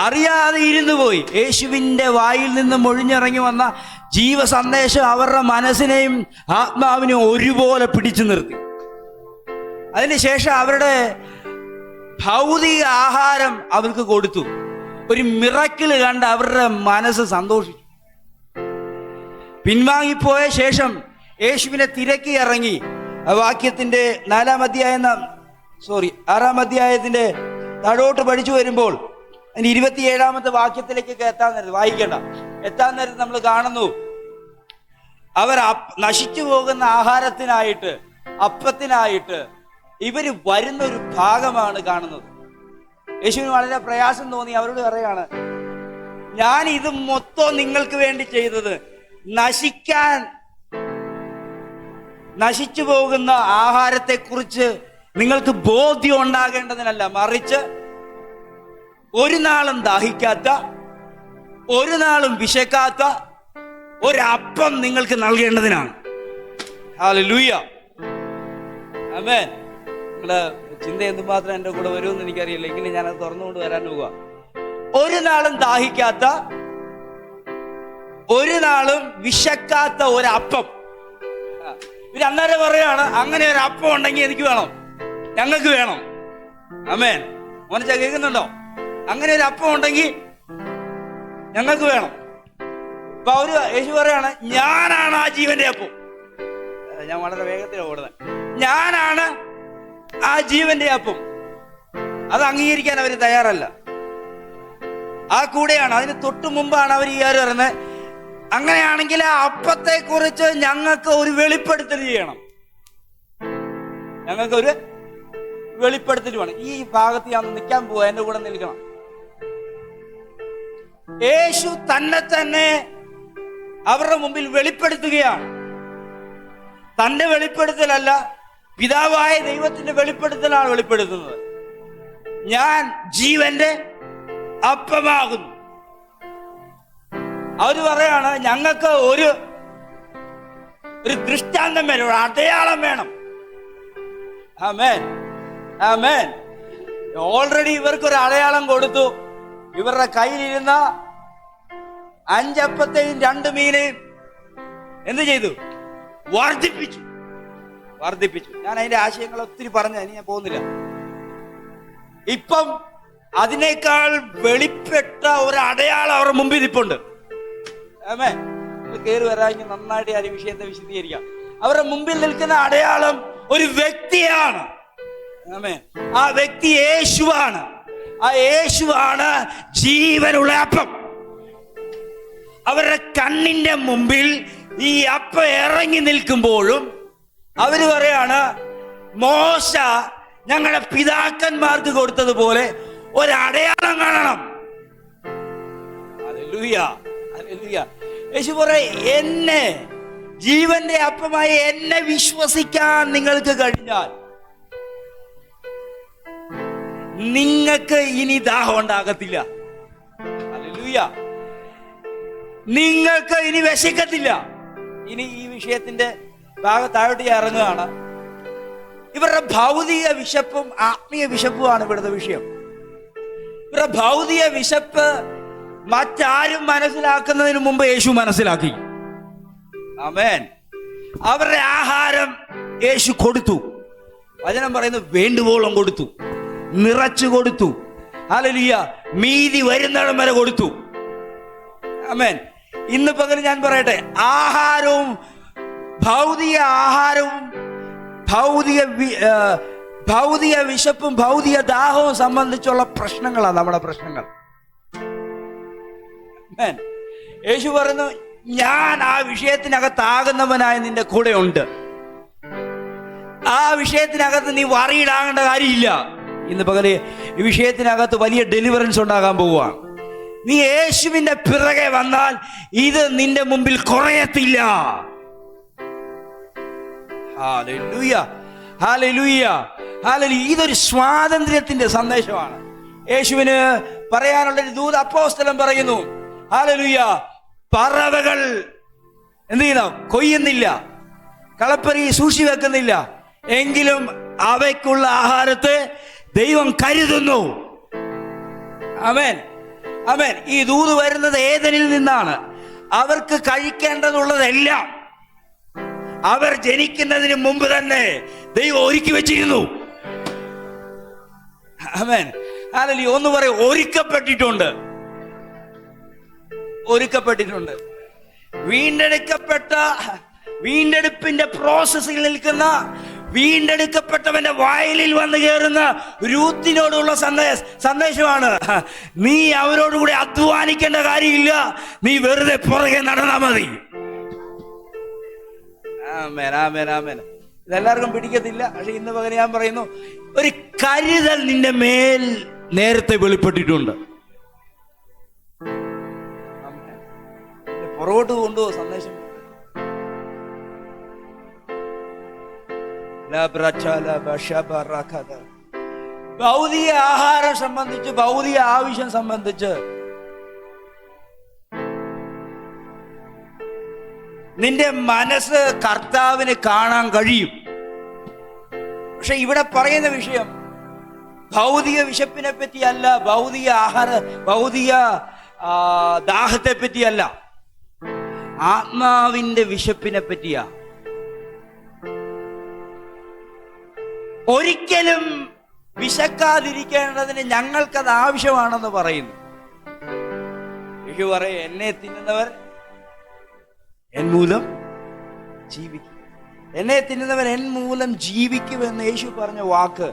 അറിയാതെ ഇരുന്നു പോയി. യേശുവിന്റെ വായിൽ നിന്ന് ഒഴിഞ്ഞിറങ്ങി വന്ന ജീവ സന്ദേശം അവരുടെ മനസ്സിനെയും ആത്മാവിനെയും ഒരുപോലെ പിടിച്ചു നിർത്തി. അതിനുശേഷം അവരുടെ ഭൗതിക ആഹാരം അവർക്ക് കൊടുത്തു. ഒരു മിറക്കിള് കണ്ട് അവരുടെ മനസ്സ് സന്തോഷിച്ചു. പിൻവാങ്ങിപ്പോയ ശേഷം യേശുവിനെ തിരക്കി ഇറങ്ങി. വാക്യത്തിന്റെ 6 അധ്യായത്തിന്റെ താഴോട്ട് പഠിച്ചു വരുമ്പോൾ അതിന് 27 വാക്യത്തിലേക്ക് എത്താൻ നേരത്ത്, വായിക്കേണ്ട, എത്താൻ നേരത്ത് നമ്മൾ കാണുന്നു, അവർ നശിച്ചു പോകുന്ന ആഹാരത്തിനായിട്ട്, അപ്പത്തിനായിട്ട് ഇവര് വരുന്ന ഒരു ഭാഗമാണ് കാണുന്നത്. യേശുവിന് വളരെ പ്രയാസം തോന്നി. അവരോട് പറയാണ്, ഞാൻ ഇത് മൊത്തം നിങ്ങൾക്ക് വേണ്ടി ചെയ്തത് നശിച്ചു പോകുന്ന ആഹാരത്തെക്കുറിച്ച് നിങ്ങൾക്ക് ബോധ്യം ഉണ്ടാകേണ്ടതിനല്ല, മറിച്ച് ഒരു നാളും ദാഹിക്കാത്ത, ഒരു നാളും വിശക്കാത്ത ഒരപ്പം നിങ്ങൾക്ക് നൽകേണ്ടതിനാണ്. ഹല്ലേലൂയ. ആമേൻ. നിങ്ങളുടെ ചിന്ത എന്തുമാത്രം എൻ്റെ കൂടെ വരുമെന്ന് എനിക്കറിയില്ല, എങ്കിലും ഞാനത് തുറന്നുകൊണ്ട് വരാൻ പോവുക. ഒരു നാളും ദാഹിക്കാത്ത, ഒരു നാളും വിശക്കാത്ത ഒരപ്പം. ഇവര് അന്നേരം പറയാണ്, അങ്ങനെ ഒരു അപ്പം ഉണ്ടെങ്കിൽ എനിക്ക് വേണം, ഞങ്ങൾക്ക് വേണം. ആമേൻ. മോനെ കേൾക്കുന്നുണ്ടോ? അങ്ങനെ ഒരു അപ്പം ഉണ്ടെങ്കിൽ ഞങ്ങൾക്ക് വേണം. അപ്പൊ അവര് യേശു പറയാണ്, ഞാനാണ് ആ ജീവന്റെ അപ്പം. ഞാൻ വളരെ വേഗത്തിലാണ് ഓടുന്നത്. ഞാനാണ് ആ ജീവന്റെ അപ്പം. അത് അംഗീകരിക്കാൻ അവർ തയ്യാറല്ല. ആ കൂടെയാണ്, അതിന് തൊട്ടു മുമ്പാണ് അവർ ഈ ആര് പറയുന്നത്, അങ്ങനെയാണെങ്കിൽ ആ അപ്പത്തെ കുറിച്ച് ഞങ്ങൾക്ക് ഒരു വെളിപ്പെടുത്തൽ ചെയ്യണം, ഞങ്ങൾക്ക് ഒരു വെളിപ്പെടുത്തൽ വേണം. ഈ ഭാഗത്ത് ഞാൻ നിൽക്കാൻ പോവാ, എന്റെ കൂടെ നിൽക്കണം. യേശു തന്നെ അവരുടെ മുമ്പിൽ വെളിപ്പെടുത്തുകയാണ്. തന്റെ വെളിപ്പെടുത്തലല്ല, പിതാവായ ദൈവത്തിന്റെ വെളിപ്പെടുത്തലാണ് വെളിപ്പെടുത്തുന്നത്. ഞാൻ ജീവന്റെ അപ്പമാകുന്നു. അവര് പറയാണ്, ഞങ്ങൾക്ക് ഒരു ദൃഷ്ടാന്തം വേണം, ഒരു അടയാളം വേണം. ആമേൻ, ആമേൻ. ഓൾറെഡി ഇവർക്കൊരു അടയാളം കൊടുത്തു. ഇവരുടെ കയ്യിലിരുന്ന 5 അപ്പത്തെയും 2 മീനെയും എന്ത് ചെയ്തു? വർദ്ധിപ്പിച്ചു. ഞാൻ അതിന്റെ ആശയങ്ങൾ ഒത്തിരി പറഞ്ഞു, ഇനി ഞാൻ പോകുന്നില്ല. ഇപ്പം അതിനേക്കാൾ വെളിപ്പെട്ട ഒരു അടയാളം അവരുടെ മുമ്പിൽ ഇരിപ്പുണ്ട്. ആമേ, കയറി വരാമെങ്കിൽ നന്നായിട്ട് ആ വിഷയത്തെ വിശദീകരിക്കാം. അവരുടെ മുമ്പിൽ നിൽക്കുന്ന അടയാളം ഒരു വ്യക്തിയാണ്. ആമേ, ആ വ്യക്തി യേശുവാണ്. ആ യേശുവാണ് ജീവനുള്ള അപ്പം. അവരുടെ കണ്ണിന്റെ മുമ്പിൽ ഈ അപ്പം ഇറങ്ങി നിൽക്കുമ്പോഴും അവര് പറയാണ്, മോശ ഞങ്ങളുടെ പിതാക്കന്മാർക്ക് കൊടുത്തതുപോലെ ഒരടയാളം കാണണം. Hallelujah, hallelujah. യേശു പറയും, എന്നെ ജീവന്റെ അപ്പമായി എന്നെ വിശ്വസിക്കാൻ നിങ്ങൾക്ക് കഴിഞ്ഞാൽ നിങ്ങൾക്ക് ഇനി ദാഹം ഉണ്ടാകത്തില്ല. ഹല്ലേലൂയ. നിങ്ങൾക്ക് ഇനി വിശക്കത്തില്ല. ഇനി ഈ വിഷയത്തിന്റെ ഭാഗത്തായിട്ട് ഇറങ്ങുകയാണ്. ഇവരുടെ ഭൗതിക വിശപ്പും ആത്മീയ വിശപ്പുമാണ് ഇവിടുത്തെ വിഷയം. ഇവരുടെ ഭൗതിക വിശപ്പ് മറ്റാരും മനസ്സിലാക്കുന്നതിന് മുമ്പ് യേശു മനസ്സിലാക്കി. ആമേൻ. അവരുടെ ആഹാരം യേശു കൊടുത്തു. വചനം പറയുന്നത് വേണ്ടുവോളം കൊടുത്തു, നിറച്ചു കൊടുത്തു. ഹല്ലേലൂയ. മീതി വരുന്നിടം വരെ കൊടുത്തു. ആമേൻ. ഇന്ന് പകൽ ഞാൻ പറയട്ടെ, ആഹാരവും ഭൗതിക ആഹാരവും ഭൗതിക വിശപ്പും ഭൗതിക ദാഹവും സംബന്ധിച്ചുള്ള പ്രശ്നങ്ങളാണ് നമ്മുടെ പ്രശ്നങ്ങൾ. യേശു പറയുന്നു, ഞാൻ ആ വിഷയത്തിനകത്താകുന്നവനായി നിന്റെ കൂടെ ഉണ്ട്. ആ വിഷയത്തിനകത്ത് നീ വറിയിടാകേണ്ട കാര്യമില്ല. ഇന്ന് പകല് ഈ വിഷയത്തിനകത്ത് വലിയ ഡെലിവറൻസ് ഉണ്ടാകാൻ പോവുകയാണ്. നീ യേശുവിന്റെ പിറകെ വന്നാൽ ഇത് നിന്റെ മുമ്പിൽ കുറയത്തില്ല. Hallelujah, hallelujah, hallelujah. ഇതൊരു സ്വാതന്ത്ര്യത്തിന്റെ സന്ദേശമാണ്. യേശുവിന് പറയാനുള്ളൊരു ദൂത അപ്പോസ്തലൻ പറയുന്നു, ഹല്ലേലൂയ, പറവകൾ എന്ത് ചെയ്യുന്നു? കൊയ്യുന്നില്ല, കളപ്പരി സൂക്ഷിച്ചു വെക്കുന്നില്ല, എങ്കിലും അവയ്ക്കുള്ള ആഹാരത്തെ ദൈവം കരുതുന്നു. ആമേൻ, ആമേൻ. ഈ ദൂത് വരുന്നത് ഏദനിൽ നിന്നാണ്. അവർക്ക് കഴിക്കേണ്ടതുള്ളതെല്ലാം അവർ ജനിക്കുന്നതിന് മുമ്പ് തന്നെ ദൈവം ഒരുക്കി വെച്ചിരുന്നു. ആമേൻ, ഹല്ലേലൂയ. ഒന്ന് പറയും, ഒരുക്കപ്പെട്ടിട്ടുണ്ട്, ഒരുക്കപ്പെട്ടിട്ടുണ്ട്. വീണ്ടെടുപ്പിന്റെ പ്രോസസ്സിൽ നിൽക്കുന്ന വീണ്ടെടുക്കപ്പെട്ടവന്റെ വയലിൽ വന്നു കയറുന്ന രൂത്തിനോടുള്ള സന്ദേശമാണ്. നീ അവരോടുകൂടി അധ്വാനിക്കേണ്ട കാര്യമില്ല, നീ വെറുതെ പുറകെ നടന്നാ മതി. ആമേൻ, ആമേൻ, ആമേൻ. ഇതെല്ലാവർക്കും പിടിക്കത്തില്ല. പക്ഷെ ഇന്ന് പകരം ഞാൻ പറയുന്നു, ഒരു കരുതൽ നിന്റെ മേൽ നേരത്തെ വെളിപ്പെട്ടിട്ടുണ്ട്. പുറകോട്ട് കൊണ്ടുപോ സന്ദേശം. ഭൗതിക ആഹാരം സംബന്ധിച്ച്, ഭൗതിക ആവശ്യം സംബന്ധിച്ച് നിന്റെ മനസ്സ് കർത്താവിന് കാണാൻ കഴിയും. പക്ഷെ ഇവിടെ പറയുന്ന വിഷയം ഭൗതിക വിശപ്പിനെ പറ്റിയല്ല, ഭൗതിക ദാഹത്തെ പറ്റിയല്ല, ആത്മാവിന്റെ വിശപ്പിനെ പറ്റിയാ. ഒരിക്കലും വിശക്കാതിരിക്കേണ്ടതിന് ഞങ്ങൾക്കത് ആവശ്യമാണെന്ന് പറയുന്നു. യേശു പറയും, എന്നെ തിന്നുന്നവർ എൻ മൂലം ജീവിക്കും, എന്നെ തിന്നുന്നവൻ എൻ മൂലം ജീവിക്കുമെന്ന് യേശു പറഞ്ഞ വാക്ക്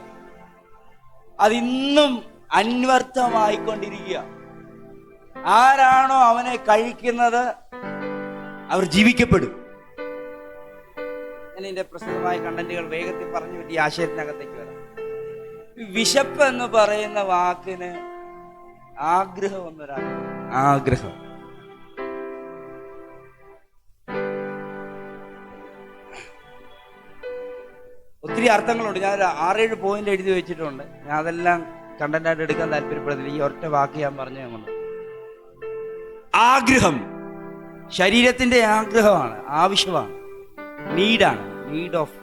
അതിന്നും അന്വർത്ഥമായിക്കൊണ്ടിരിക്കുക. ആരാണോ അവനെ കഴിക്കുന്നത് അവർ ജീവിക്കപ്പെടും. ഞാൻ ഇതിന്റെ പ്രസിദ്ധമായ കണ്ടന്റുകൾ വേഗത്തിൽ പറഞ്ഞു പറ്റി ആശയത്തിനകത്തേക്ക് വരാം. വിശപ്പ് എന്ന് പറയുന്ന വാക്കിന് ആഗ്രഹം എന്നൊരാഗ്രഹം, ആഗ്രഹം. ഒത്തിരി അർത്ഥങ്ങളുണ്ട്. ഞാൻ 6-7 പോയിന്റ് എഴുതി വെച്ചിട്ടുണ്ട്. ഞാൻ അതെല്ലാം കണ്ടന്റായിട്ട് എടുക്കാൻ താല്പര്യപ്പെടുന്നില്ല. ഈ ഒറ്റ വാക്ക് ഞാൻ പറഞ്ഞു കൊണ്ട്, ആഗ്രഹം ശരീരത്തിന്റെ ആഗ്രഹമാണ്, ആവശ്യമാണ്, നീഡാണ്, നീഡ് ഓഫ്.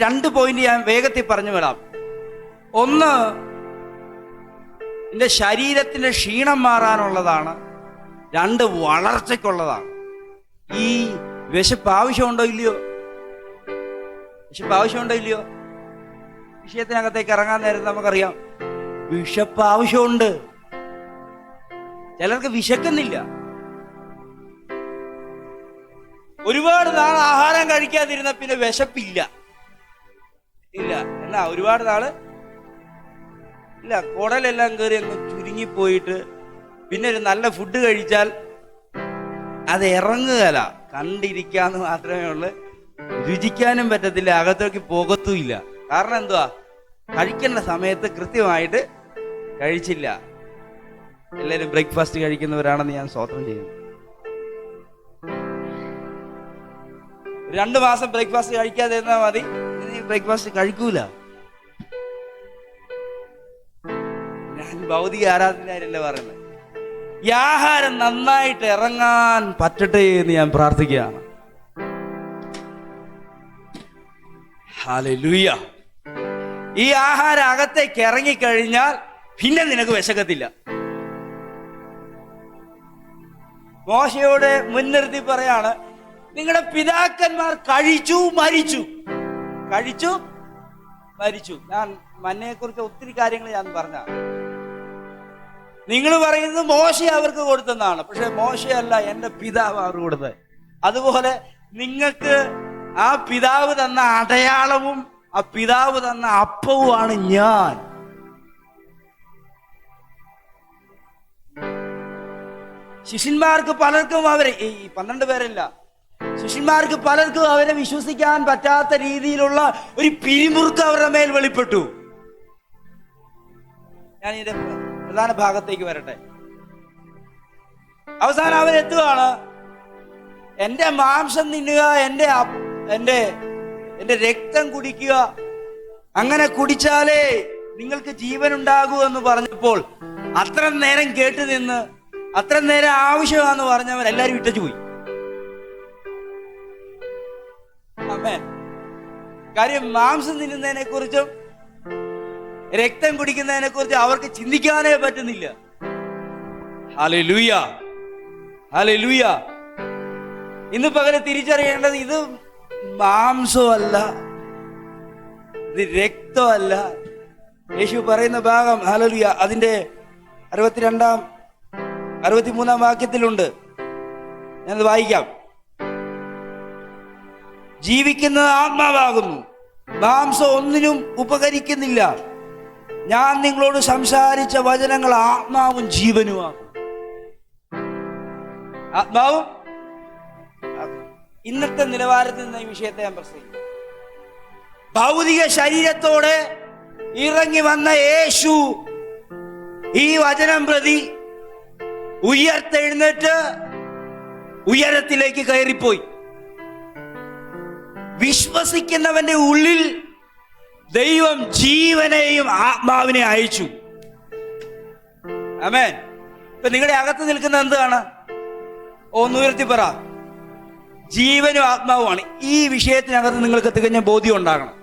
2 പോയിന്റ് ഞാൻ വേഗത്തിൽ പറഞ്ഞു വിടാം. ഒന്ന്, നിന്റെ ശരീരത്തിന്റെ ക്ഷീണം മാറാനുള്ളതാണ്. 2, വളർച്ചയ്ക്കുള്ളതാണ്. ഈ വിശപ്പ് ആവശ്യമുണ്ടോ ഇല്ലയോ? വിശപ്പ് ആവശ്യമുണ്ടോ ഇല്ലയോ? വിഷയത്തിനകത്തേക്ക് ഇറങ്ങാൻ നേരത്ത് നമുക്കറിയാം വിശപ്പ് ആവശ്യമുണ്ട്. ചിലർക്ക് വിശക്കുന്നില്ല. ഒരുപാട് നാൾ ആഹാരം കഴിക്കാതിരുന്ന പിന്നെ വിശപ്പില്ല ഇല്ല എന്നാ ഒരുപാട് നാള് ഇല്ല, കുടലെല്ലാം കയറി അങ്ങ് ചുരുങ്ങിപ്പോയിട്ട് പിന്നെ ഒരു നല്ല ഫുഡ് കഴിച്ചാൽ അത് ഇറങ്ങുകയല്ല, കണ്ടിരിക്കാന്ന് മാത്രമേ ഉള്ളൂ. രുചിക്കാനും പറ്റത്തില്ല, അകത്തേക്ക് പോകത്തുമില്ല. കാരണം എന്തുവാ? കഴിക്കേണ്ട സമയത്ത് കൃത്യമായിട്ട് കഴിച്ചില്ല. എല്ലാവരും ബ്രേക്ക്ഫാസ്റ്റ് കഴിക്കുന്നവരാണെന്ന് ഞാൻ സ്തോത്രം ചെയ്യുന്നു. 2 മാസം ബ്രേക്ക്ഫാസ്റ്റ് കഴിക്കാതെ ഇരുന്നാൽ മതി, ഇനി ബ്രേക്ക്ഫാസ്റ്റ് കഴിക്കൂല. ഞാൻ ഭൗതിക ആരാധനയല്ല പറയുന്നത്. ഈ ആഹാരം നന്നായിട്ട് ഇറങ്ങാൻ പറ്റട്ടെ എന്ന് ഞാൻ പ്രാർത്ഥിക്കുകയാണ്. ഹല്ലേലൂയ. ഈ ആഹാരം അകത്തേക്ക് ഇറങ്ങിക്കഴിഞ്ഞാൽ പിന്നെ നിനക്ക് വിശക്കത്തില്ല. മോശയോട് മുൻനിർത്തി പറയാണ്, നിങ്ങളുടെ പിതാക്കന്മാർ കഴിച്ചു മരിച്ചു. ഞാൻ മന്നയെ കുറിച്ച് ഒത്തിരി കാര്യങ്ങൾ ഞാൻ പറഞ്ഞ. നിങ്ങൾ പറയുന്നത് മോശ അവർക്ക് കൊടുത്തെന്നാണ്. പക്ഷെ മോശയല്ല, എന്റെ പിതാവ് അവർക്ക് കൊടുത്തത്. അതുപോലെ നിങ്ങൾക്ക് ആ പിതാവ് തന്ന അടയാളവും ആ പിതാവ് തന്ന അപ്പവുമാണ് ഞാൻ. ശിഷ്യന്മാർക്ക് പലർക്കും അവരെ, ഈ 12 പേരല്ല, ശിഷ്യന്മാർക്ക് പലർക്കും അവരെ വിശ്വസിക്കാൻ പറ്റാത്ത രീതിയിലുള്ള ഒരു പിരിമുറുക്ക് അവരുടെ മേൽ വെളിപ്പെട്ടു. ഞാൻ ഇതിന്റെ പ്രധാന ഭാഗത്തേക്ക് വരട്ടെ. അവസാനം അവരെത്തുകയാണ്, എന്റെ മാംസം തിന്നുക, എന്റെ രക്തം കുടിക്കുക, അങ്ങനെ കുടിച്ചാലേ നിങ്ങൾക്ക് ജീവൻ ഉണ്ടാകൂ എന്ന് പറഞ്ഞപ്പോൾ അത്ര നേരം കേട്ടു നിന്ന് അത്ര നേരം ആവശ്യമാണെന്ന് പറഞ്ഞവർ എല്ലാരും ഇട്ടു പോയി. ആമേൻ. കാര്യം മാംസം തിന്നുന്നതിനെ കുറിച്ചും രക്തം കുടിക്കുന്നതിനെ കുറിച്ചും അവർക്ക് ചിന്തിക്കാനേ പറ്റുന്നില്ല. Hallelujah, hallelujah. ഇന്ന് പകരം തിരിച്ചറിയേണ്ടത് ഇത് മാംസമല്ല, ഇത് രക്തമല്ല. യേശു പറയുന്ന ഭാഗം ഹല്ലേലൂയ അതിന്റെ 63 വാക്യത്തിലുണ്ട്. ഞാനത് വായിക്കാം. ജീവിക്കുന്നത് ആത്മാവാകുന്നു, മാംസം ഒന്നിനും ഉപകരിക്കുന്നില്ല. ഞാൻ നിങ്ങളോട് സംസാരിച്ച വചനങ്ങൾ ആത്മാവും ജീവനുമാകും. ആത്മാവും ഇന്നത്തെ നിലവാരത്തിൽ നിന്ന് ഈ വിഷയത്തെ ഞാൻ പ്രസംഗിക്കും. ഭൗതിക ശരീരത്തോടെ ഇറങ്ങി വന്ന യേശു ഈ വചനം പ്രതി ഉയർത്തെഴുന്നേറ്റ് ഉയരത്തിലേക്ക് കയറിപ്പോയി. വിശ്വസിക്കുന്നവന്റെ ഉള്ളിൽ ദൈവം ജീവനെയും ആത്മാവിനെ അയച്ചു. ആമേൻ. ഇപ്പൊ നിങ്ങളുടെ അകത്ത് നിൽക്കുന്ന എന്താണ്? ഒന്ന് ഉയർത്തി പറ. ജീവനും ആത്മാവുമാണ്. ഈ വിഷയത്തിനകത്ത് നിങ്ങൾക്ക് തികഞ്ഞ ബോധ്യം ഉണ്ടാകണം.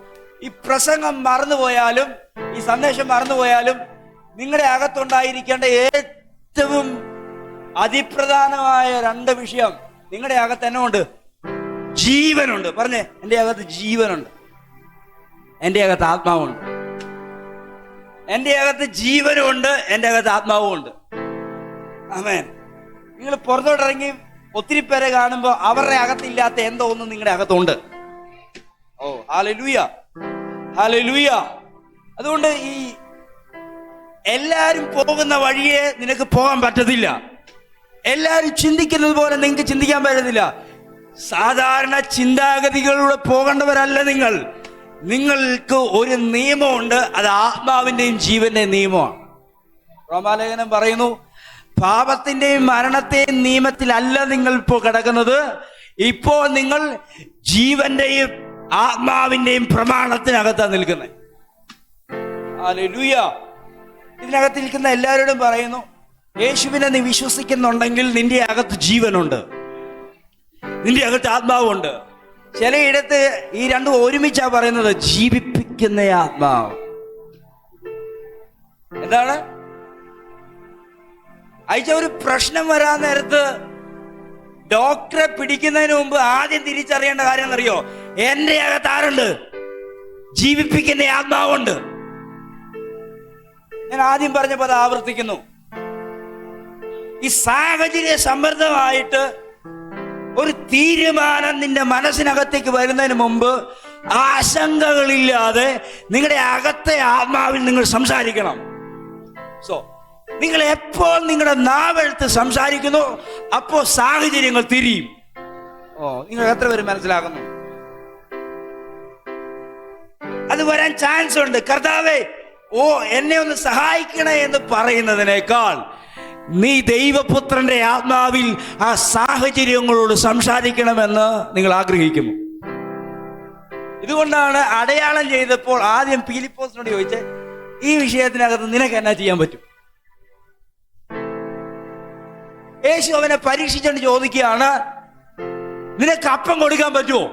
ഈ പ്രസംഗം മറന്നുപോയാലും ഈ സന്ദേശം മറന്നുപോയാലും നിങ്ങളുടെ അകത്തുണ്ടായിരിക്കേണ്ട ഏറ്റവും അതിപ്രധാനമായ 2 വിഷയം നിങ്ങളുടെ അകത്ത് തന്നെ ഉണ്ട്. ജീവനുണ്ട്. പറഞ്ഞേ, എൻ്റെ അകത്ത് ജീവനുണ്ട്, എൻ്റെ അകത്ത് ആത്മാവുണ്ട്. എൻ്റെ അകത്ത് ജീവനുണ്ട്, എൻ്റെ അകത്ത് ആത്മാവും ഉണ്ട്. ആമേൻ. നിങ്ങൾ പുറത്തോട്ടിറങ്ങി ഒത്തിരി പേരെ കാണുമ്പോൾ അവരുടെ അകത്തില്ലാത്ത എന്തോ ഒന്നും നിങ്ങളുടെ അകത്തുണ്ട്. ഓ ഹല്ലേലൂയ, ഹല്ലേലൂയ. അതുകൊണ്ട് ഈ എല്ലാരും പോകുന്ന വഴിയെ നിനക്ക് പോകാൻ പറ്റത്തില്ല. എല്ലാരും ചിന്തിക്കുന്നത് പോലെ നിങ്ങൾക്ക് ചിന്തിക്കാൻ പറ്റത്തില്ല. സാധാരണ ചിന്താഗതികളിലൂടെ പോകേണ്ടവരല്ല നിങ്ങൾ. നിങ്ങൾക്ക് ഒരു നിയമമുണ്ട്, അത് ആത്മാവിന്റെയും ജീവന്റെയും നിയമമാണ്. റോമാലേഖനം പറയുന്നു, പാപത്തിന്റെയും മരണത്തെയും നിയമത്തിലല്ല നിങ്ങൾ ഇപ്പോൾ കിടക്കുന്നത്, ഇപ്പോൾ നിങ്ങൾ ജീവന്റെയും ആത്മാവിന്റെയും പ്രമാണത്തിനകത്താണ് നിൽക്കുന്നത്. ഹല്ലേലൂയ. ഇതിനകത്ത് നിൽക്കുന്ന എല്ലാവരോടും പറയുന്നു, യേശുവിനെ നീ വിശ്വസിക്കുന്നുണ്ടെങ്കിൽ നിന്റെ അകത്ത് ജീവനുണ്ട്, നിന്റെ അകത്ത് ആത്മാവുണ്ട്. ചിലയിടത്ത് ഈ 2 ഒരുമിച്ചാ പറയുന്നത്, ജീവിപ്പിക്കുന്ന ആത്മാവ്. എന്താണ് അയച്ച? ഒരു പ്രശ്നം വരാൻ നേരത്ത് ഡോക്ടറെ പിടിക്കുന്നതിന് മുമ്പ് ആദ്യം തിരിച്ചറിയേണ്ട കാര്യം എന്നറിയോ? എന്റെ അകത്ത് ആരുണ്ട്? ജീവിപ്പിക്കുന്ന ആത്മാവുണ്ട്. ഞാൻ ആദ്യം പറഞ്ഞപ്പോൾ അത് ആവർത്തിക്കുന്നു. ഈ സാഹചര്യ സമ്മർദ്ദമായിട്ട് ഒരു തീരുമാനം നിന്റെ മനസ്സിനകത്തേക്ക് വരുന്നതിന് മുമ്പ് ആശങ്കകളില്ലാതെ നിങ്ങളുടെ അകത്തെ ആത്മാവിൽ നിങ്ങൾ സംസാരിക്കണം. നിങ്ങൾ എപ്പോൾ നിങ്ങളുടെ നാവെടുത്ത് സംസാരിക്കുന്നു, അപ്പോൾ സാഹചര്യങ്ങൾ തിരിയും. നിങ്ങൾ എത്ര പേര് മനസ്സിലാക്കുന്നു? അത് വരാൻ ചാൻസ് ഉണ്ട്. കർത്താവേ, എന്നെ ഒന്ന് സഹായിക്കണേ എന്ന് പറയുന്നതിനേക്കാൾ നീ ദൈവപുത്രന്റെ ആത്മാവിൽ ആ സാഹചര്യങ്ങളോട് സംസാരിക്കണമെന്ന് നിങ്ങൾ ആഗ്രഹിക്കുന്നു. ഇതുകൊണ്ടാണ് അടയാളം ചെയ്തപ്പോൾ ആദ്യം ഫിലിപ്പോസിനോട് ചോദിച്ചേ, ഈ വിഷയത്തിനകത്ത് നിനക്ക് എന്നാ ചെയ്യാൻ പറ്റും? യേശു അവനെ പരീക്ഷിച്ചുകൊണ്ട് ചോദിക്കുകയാണ്, നിനക്ക് അപ്പം കൊടുക്കാൻ പറ്റുമോ?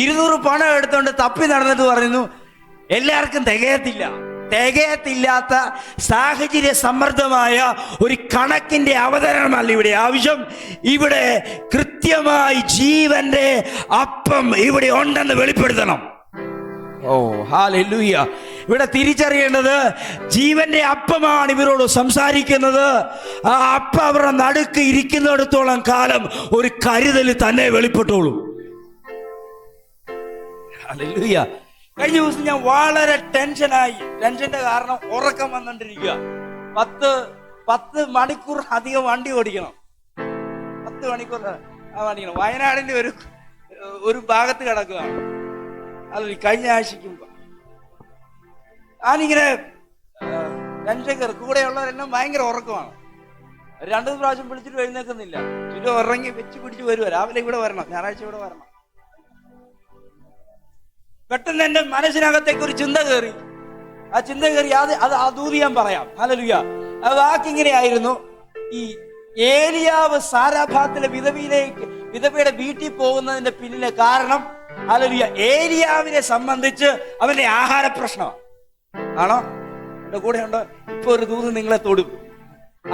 200 പണം എടുത്തുകൊണ്ട് തപ്പി നടന്നിട്ട് പറയുന്നു, എല്ലാവർക്കും തികയത്തില്ലാത്ത സാഹചര്യ സമ്മർദ്ദമായ ഒരു കണക്കിന്റെ അവതരണമല്ല ഇവിടെ ആവശ്യം. ഇവിടെ കൃത്യമായി ജീവന്റെ അപ്പം ഇവിടെ ഉണ്ടെന്ന് വെളിപ്പെടുത്തണം. ഹല്ലേലൂയ. ഇവിടെ തിരിച്ചറിയേണ്ടത് ജീവന്റെ അപ്പമാണ് ഇവരോട് സംസാരിക്കുന്നത്. ആ അപ്പം അവരുടെ നടുക്ക് ഇരിക്കുന്നിടത്തോളം കാലം ഒരു കരുതൽ തന്നെ വെളിപ്പെട്ടോളൂ. ഹല്ലേലൂയ. കഴിഞ്ഞ ദിവസം ഞാൻ വളരെ ടെൻഷനായി. ടെൻഷന്റെ കാരണം ഉറക്കം വന്നോണ്ടിരിക്കുക. 10 മണിക്കൂർ അധികം വണ്ടി ഓടിക്കണം. 10 മണിക്കൂർ ഓടിക്കണം. വയനാടിന്റെ ഒരു ഭാഗത്ത് കിടക്കുകയാണ്. അത് കഴിഞ്ഞ ആഴ്ചയ്ക്ക് മുമ്പ് ഞാനിങ്ങനെ ടെൻഷൻ കയറി. കൂടെയുള്ളവരെല്ലാം ഭയങ്കര ഉറക്കമാണ്. 2 പ്രാവശ്യം വിളിച്ചിട്ട് എഴുന്നേക്കുന്നില്ല. ചുറ്റും ഇറങ്ങി വെച്ച് പിടിച്ച് വരുക. രാവിലെ ഇവിടെ വരണം, ഞായറാഴ്ച ഇവിടെ വരണം. പെട്ടെന്ന് എന്റെ മനസ്സിനകത്തേക്ക് ഒരു ചിന്ത കയറി. ആ ചിന്ത കയറി അത് ഞാൻ പറയാം. ഹല്ലേലൂയ. ആ വാക്കിങ്ങനെയായിരുന്നു, ഈ ഏലിയാവ് സാരാഭാത്തിലെ വിധവയുടെ വീട്ടിൽ പോകുന്നതിന്റെ പിന്നിലെ കാരണം, ഹല്ലേലൂയ, ഏലിയാവിനെ സംബന്ധിച്ച് അവന്റെ ആഹാര പ്രശ്നം ആണോ? എന്റെ കൂടെ ഉണ്ടോ? ഇപ്പൊ ഒരു ദൂത് നിങ്ങളെ തൊടും.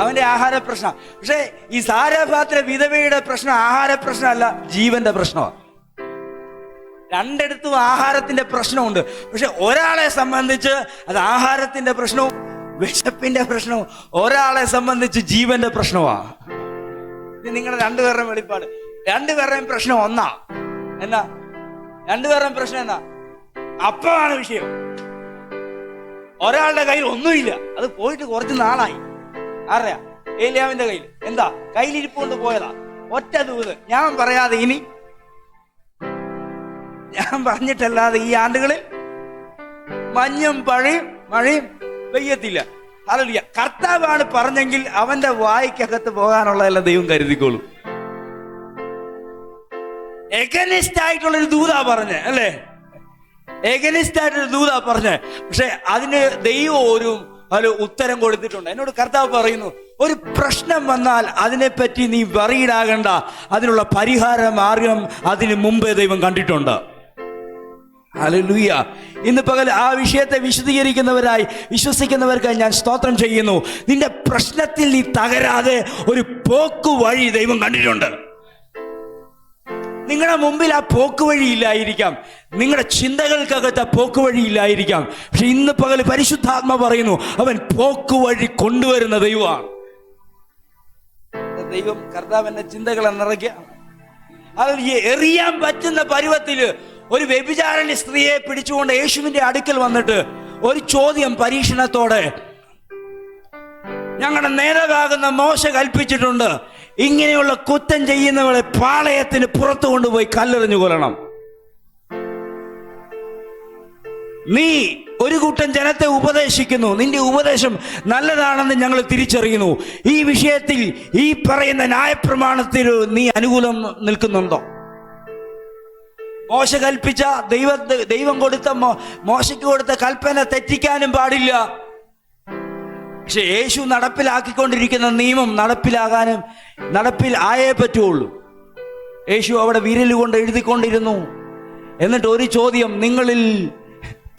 അവന്റെ ആഹാര പ്രശ്നം. പക്ഷെ ഈ സാരാഭാത്തിലെ വിധവയുടെ പ്രശ്നം ആഹാര പ്രശ്നമല്ല, ജീവന്റെ പ്രശ്നമാണ്. രണ്ടിടത്തും ആഹാരത്തിന്റെ പ്രശ്നമുണ്ട്. പക്ഷെ ഒരാളെ സംബന്ധിച്ച് അത് ആഹാരത്തിന്റെ പ്രശ്നവും വിശപ്പിന്റെ പ്രശ്നവും, ഒരാളെ സംബന്ധിച്ച് ജീവന്റെ പ്രശ്നമാണ്. നിങ്ങളുടെ രണ്ടുപേരുടെയും വെളിപ്പാട്. രണ്ടുപേരുടെയും പ്രശ്നം ഒന്നാ. എന്നാ രണ്ടുപേരുടെയും പ്രശ്നം എന്നാ? അപ്പമാണ് വിഷയം. ഒരാളുടെ കയ്യിൽ ഒന്നുമില്ല, അത് പോയിട്ട് കുറച്ച് നാളായി. അറിയാ, ഏലിയാവിന്റെ കയ്യിൽ എന്താ കയ്യിലിരിപ്പുകൊണ്ട് പോയതാ. ഒറ്റ ദൂത് ഞാൻ പറയാതെ, ഇനി ഞാൻ പറഞ്ഞിട്ടല്ലാതെ ഈ ആണ്ടുകളിൽ മഞ്ഞും മഴയും പെയ്യത്തില്ല. ഹല്ലേലൂയ. കർത്താവാണ് പറഞ്ഞെങ്കിൽ അവന്റെ വായ്ക്കകത്ത് പോകാനുള്ളതെല്ലാം ദൈവം കരുതിക്കോളും. എഗനിസ്റ്റ് ആയിട്ടുള്ളൊരു ദൂതാ പറഞ്ഞേ, അല്ലേ? എഗനിസ്റ്റ് ആയിട്ടൊരു ദൂതാ പറഞ്ഞേ. പക്ഷെ അതിന് ദൈവം ഒരു ഉത്തരം കൊടുത്തിട്ടുണ്ട്. എന്നോട് കർത്താവ് പറയുന്നു, ഒരു പ്രശ്നം വന്നാൽ അതിനെപ്പറ്റി നീ വറീഡാകണ്ട, അതിനുള്ള പരിഹാര മാർഗം അതിന് മുമ്പേ ദൈവം കണ്ടിട്ടുണ്ട്. ഹല്ലേലൂയ. ഇന്ന് പകൽ ആ വിഷയത്തെ വിശദീകരിക്കുന്നവരായി വിശ്വസിക്കുന്നവർക്കായി ഞാൻ സ്തോത്രം ചെയ്യുന്നു. നിന്റെ പ്രശ്നത്തിൽ നീ തകരാതെ ഒരു പോക്ക് വഴി ദൈവം കണ്ടിട്ടുണ്ട്. നിങ്ങളുടെ മുമ്പിൽ ആ പോക്ക് വഴി ഇല്ലായിരിക്കാം, നിങ്ങളുടെ ചിന്തകൾക്കകത്ത് ആ പോക്ക് വഴി ഇല്ലായിരിക്കാം. പക്ഷെ ഇന്ന് പകൽ പരിശുദ്ധാത്മ പറയുന്നു, അവൻ പോക്ക് വഴി കൊണ്ടുവരുന്ന ദൈവമാണ്. ദൈവം കർത്താവ് എന്റെ ചിന്തകളെ നിറയ്ക്കുക. അത് എറിയാൻ പറ്റുന്ന പരുവത്തില് ഒരു വ്യഭിചാരിണി സ്ത്രീയെ പിടിച്ചുകൊണ്ട് യേശുവിന്റെ അടുക്കൽ വന്നിട്ട് ഒരു ചോദ്യം പരീക്ഷണത്തോടെ, ഞങ്ങളുടെ നേതാവാകുന്ന മോശ കൽപ്പിച്ചിട്ടുണ്ട്, ഇങ്ങനെയുള്ള കുറ്റം ചെയ്യുന്നവളെ പാളയത്തിന് പുറത്തു കൊണ്ടുപോയി കല്ലെറിഞ്ഞു കൊല്ലണം. നീ ഒരു കൂട്ടം ജനത്തെ ഉപദേശിക്കുന്നു, നിന്റെ ഉപദേശം നല്ലതാണെന്ന് ഞങ്ങൾ തിരിച്ചറിയുന്നു. ഈ വിഷയത്തിൽ ഈ പറയുന്ന ന്യായപ്രമാണത്തിൽ നീ അനുകൂലം നിൽക്കുന്നുണ്ടോ? മോശ കൽപ്പിച്ച ദൈവം കൊടുത്ത മോശയ്ക്ക് കൊടുത്ത കൽപ്പന തെറ്റിക്കാനും പാടില്ല. പക്ഷെ യേശു നടപ്പിലാക്കിക്കൊണ്ടിരിക്കുന്ന നിയമം നടപ്പിൽ ആയേ പറ്റുള്ളൂ. യേശു അവിടെ വിരലുകൊണ്ട് എഴുതിക്കൊണ്ടിരുന്നു. എന്നിട്ട് ഒരു ചോദ്യം, നിങ്ങളിൽ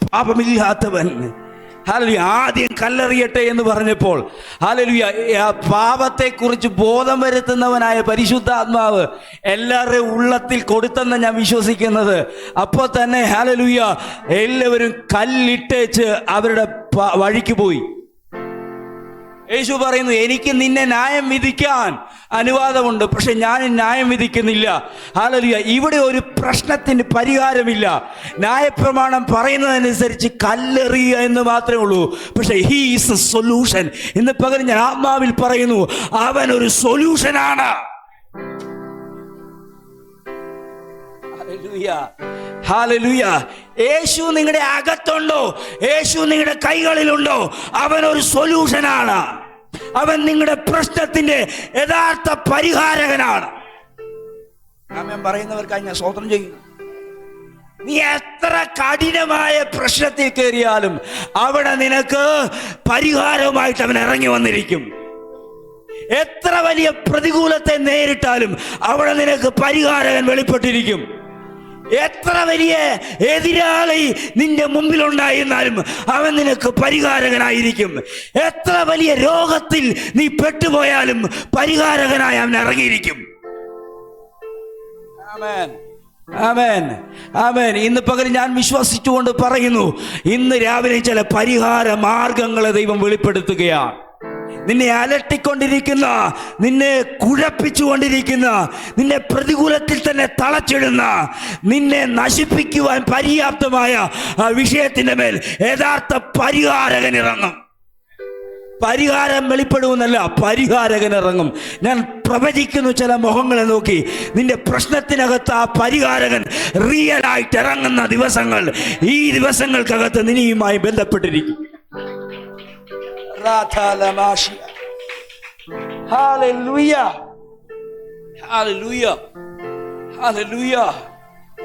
പാപമില്ലാത്തവൻ ഹല്ലേലൂയ, ആദ്യം കല്ലെറിയട്ടെ എന്ന് പറഞ്ഞപ്പോൾ ഹല്ലേലൂയ, പാപത്തെക്കുറിച്ച് ബോധം വരുത്തുന്നവനായ പരിശുദ്ധാത്മാവ് എല്ലാവരുടെയും ഉള്ളത്തിൽ കൊടുത്തെന്ന് ഞാൻ വിശ്വസിക്കുന്നത്. അപ്പോൾ തന്നെ ഹല്ലേലൂയ എല്ലാവരും കല്ലിട്ടേച്ച് അവരുടെ വഴിക്ക് പോയി. യേശു പറയുന്നു, എനിക്ക് നിന്നെ ന്യായം വിധിക്കാൻ അനുവാദമുണ്ട്, പക്ഷെ ഞാൻ ന്യായം വിധിക്കുന്നില്ല. ഹല്ലേലൂയ, ഇവിടെ ഒരു പ്രശ്നത്തിന് പരിഹാരമില്ല. ന്യായപ്രമാണം പറയുന്നതനുസരിച്ച് കല്ലെറിയുക എന്ന് മാത്രമേ ഉള്ളൂ. പക്ഷെ ഹീ ഈസ് എ സൊല്യൂഷൻ. ഇന്ന് പകരം ഞാൻ ആത്മാവിൽ പറയുന്നു, അവൻ ഒരു സൊല്യൂഷനാണ്. Hallelujah, hallelujah. യേശു നിങ്ങളുടെ അകത്തുണ്ടോ? യേശു നിങ്ങളുടെ കൈകളിലുണ്ടോ? അവൻ ഒരു സൊല്യൂഷനാണ്. അവൻ നിങ്ങളുടെ പ്രശ്നത്തിന്റെ യഥാർത്ഥ പരിഹാരകനാണ്. ഞാൻ പറയുന്നവർക്കായി ഞാൻ സ്തോത്രം ചെയ്യുന്നു. നീ എത്ര കഠിനമായ പ്രശ്നത്തിൽ കയറിയാലും അവിടെ നിനക്ക് പരിഹാരവുമായിട്ട് അവൻ ഇറങ്ങി വന്നിരിക്കും. എത്ര വലിയ പ്രതികൂലത്തെ നേരിട്ടാലും അവിടെ നിനക്ക് പരിഹാരകൻ വെളിപ്പെട്ടിരിക്കും. എത്ര വലിയ എതിരാളി നിന്റെ മുമ്പിലുണ്ടായിരുന്നാലും അവൻ നിനക്ക് പരിഹാരകനായിരിക്കും. എത്ര വലിയ രോഗത്തിൽ നീ പെട്ടുപോയാലും പരിഹാരകനായി അവൻ ഇറങ്ങിയിരിക്കും. ആമേൻ, ആമേൻ, ആമേൻ. ഇന്ന് പകരം ഞാൻ വിശ്വസിച്ചുകൊണ്ട് പറയുന്നു, ഇന്ന് രാവിലെ ചില പരിഹാര മാർഗങ്ങളെ ദൈവം വെളിപ്പെടുത്തുകയാണ്. നിന്നെ അലട്ടിക്കൊണ്ടിരിക്കുന്ന, നിന്നെ കുഴപ്പിച്ചുകൊണ്ടിരിക്കുന്ന, നിന്നെ പ്രതികൂലത്തിൽ തന്നെ തളച്ചിടുന്ന, നിന്നെ നശിപ്പിക്കുവാൻ പര്യാപ്തമായ ആ വിഷയത്തിന്റെ മേൽ യഥാർത്ഥ പരിഹാരകൻ ഇറങ്ങും. പരിഹാരം വെളിപ്പെടുമെന്നല്ല, പരിഹാരകൻ ഇറങ്ങും. ഞാൻ പ്രവചിക്കുന്നു, ചില മുഖങ്ങളെ നോക്കി നിന്റെ പ്രശ്നത്തിനകത്ത് ആ പരിഹാരകൻ റിയലായിട്ട് ഇറങ്ങുന്ന ദിവസങ്ങൾ ഈ ദിവസങ്ങൾക്കകത്ത് നിന്നെയുമായി ബന്ധപ്പെട്ടിരിക്കും.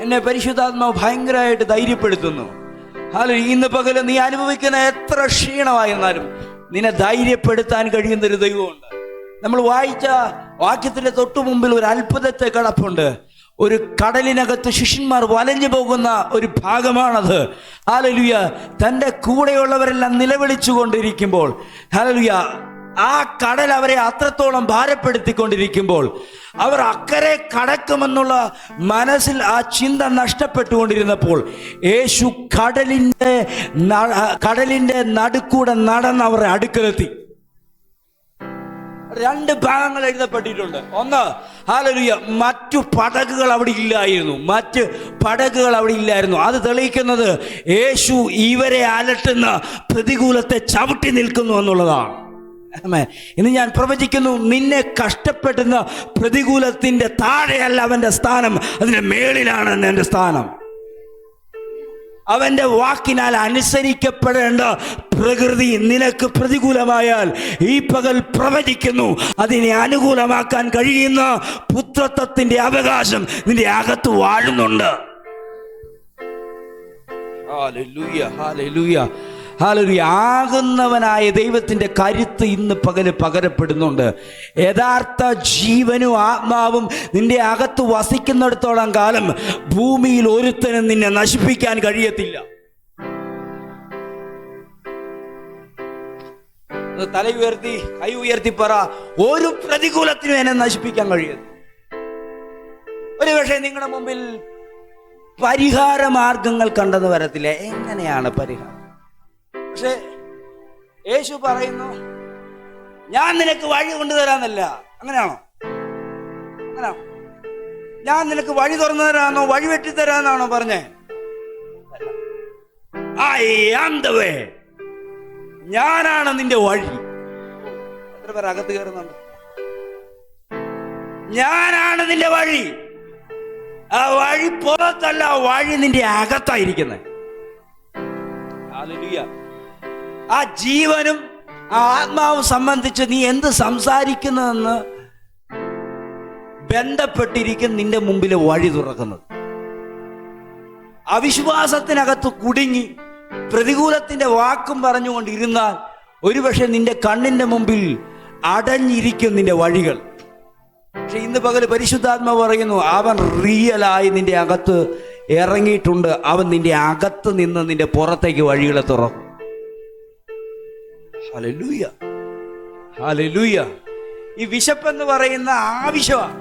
എന്നെ പരിശുദ്ധാത്മാവ് ഭയങ്കരമായിട്ട് ധൈര്യപ്പെടുത്തുന്നു. ഇന്ന് പകല് നീ അനുഭവിക്കുന്ന എത്ര ക്ഷീണമായിരുന്നാലും നിന്നെ ധൈര്യപ്പെടുത്താൻ കഴിയുന്ന ഒരു ദൈവമുണ്ട്. നമ്മൾ വായിച്ച വാക്യത്തിന്റെ തൊട്ടു മുമ്പിൽ ഒരു അത്ഭുതത്തെ കിടപ്പുണ്ട്. ഒരു കടലിനകത്ത് ശിഷ്യന്മാർ വലഞ്ഞു പോകുന്ന ഒരു ഭാഗമാണത്. ഹല്ലേലൂയ, തൻ്റെ കൂടെയുള്ളവരെല്ലാം നിലവിളിച്ചു കൊണ്ടിരിക്കുമ്പോൾ, ഹല്ലേലൂയ, ആ കടൽ അവരെ അത്രത്തോളം ഭാരപ്പെടുത്തിക്കൊണ്ടിരിക്കുമ്പോൾ അവർ അക്കരെ കടക്കുമെന്നുള്ള മനസ്സിൽ ആ ചിന്ത നഷ്ടപ്പെട്ടുകൊണ്ടിരുന്നപ്പോൾ യേശു കടലിന്റെ നടുക്കൂടെ നടന്ന് അവരുടെ അടുക്കലെത്തി. രണ്ട് ഭാഗങ്ങൾ എഴുതപ്പെട്ടിട്ടുണ്ട്. ഒന്ന്, ഹല്ലേലൂയ, മറ്റു പടകുകൾ അവിടെ ഇല്ലായിരുന്നു. അത് തെളിയിക്കുന്നത് യേശു ഇവരെ അലട്ടുന്ന പ്രതികൂലത്തെ ചവിട്ടി നിൽക്കുന്നു എന്നുള്ളതാണ്. ഇന്ന് ഞാൻ പ്രവചിക്കുന്നു, നിന്നെ കഷ്ടപ്പെടുന്ന പ്രതികൂലത്തിന്റെ താഴെയല്ല അവന്റെ സ്ഥാനം, അതിന്റെ മേളിലാണ് എൻ്റെ സ്ഥാനം. അവന്റെ വാക്കിനാൽ അനുസരിക്കപ്പെടേണ്ട പ്രകൃതി നിനക്ക് പ്രതികൂലമായാൽ ഈ പകൽ പ്രവചിക്കുന്നു, അതിനെ അനുകൂലമാക്കാൻ കഴിയുന്ന പുത്രത്വത്തിന്റെ അവകാശം നിന്റെ അകത്ത് വാഴുന്നുണ്ട്. Hallelujah, hallelujah, hallelujah. ആകുന്നവനായ ദൈവത്തിന്റെ കരുത്ത് ഇന്ന് പകല് പകരപ്പെടുന്നുണ്ട്. യഥാർത്ഥ ജീവനും ആത്മാവും നിന്റെ അകത്ത് വസിക്കുന്നിടത്തോളം കാലം ഭൂമിയിൽ ഒരുത്തനും നിന്നെ നശിപ്പിക്കാൻ കഴിയത്തില്ല. തല ഉയർത്തി, കൈ ഉയർത്തി പറ, ഒരു പ്രതികൂലത്തിനും എന്നെ നശിപ്പിക്കാൻ കഴിയത്തില്ല. ഒരു പക്ഷേ നിങ്ങളുടെ മുമ്പിൽ പരിഹാര മാർഗങ്ങൾ കണ്ടെന്ന് വരത്തില്ല. എങ്ങനെയാണ് പരിഹാരം? പക്ഷെ യേശു പറയുന്നു, ഞാൻ നിനക്ക് വഴി കൊണ്ടുതരാന്നല്ല. അങ്ങനെയാണോ? ഞാൻ നിനക്ക് വഴി തുറന്നു തരാന്നോ, വഴി വെട്ടിത്തരാന്നാണോ പറഞ്ഞേ? I am the way. ഞാനാണ് നിന്റെ വഴി. എത്ര പേർ അകത്ത് കയറുന്നുണ്ട്? ഞാനാണ് നിന്റെ വഴി. ആ വഴി പുറത്തല്ല, വഴി നിന്റെ അകത്തായിരിക്കുന്നത്. ഹല്ലേലൂയ. ആ ജീവനും ആ ആത്മാവും സംബന്ധിച്ച് നീ എന്ത് സംസാരിക്കുന്നതെന്ന് ബന്ധപ്പെട്ടിരിക്കും നിന്റെ മുമ്പിലെ വഴി തുറക്കുന്നത്. അവിശ്വാസത്തിനകത്ത് കുടുങ്ങി പ്രതികൂലത്തിന്റെ വാക്കും പറഞ്ഞുകൊണ്ടിരുന്നാൽ ഒരുപക്ഷെ നിന്റെ കണ്ണിന്റെ മുമ്പിൽ അടഞ്ഞിരിക്കും നിന്റെ വഴികൾ. പക്ഷെ ഇന്ന് പകൽ പരിശുദ്ധാത്മാവ് പറയുന്നു, അവൻ റിയലായി നിന്റെ അകത്ത് ഇറങ്ങിയിട്ടുണ്ട്. അവൻ നിന്റെ അകത്ത് നിന്ന് നിന്റെ പുറത്തേക്ക് വഴികളെ തുറക്കും. Hallelujah, hallelujah. ഈ വിശപ്പെന്ന് പറയുന്ന ആവശ്യമാണ്,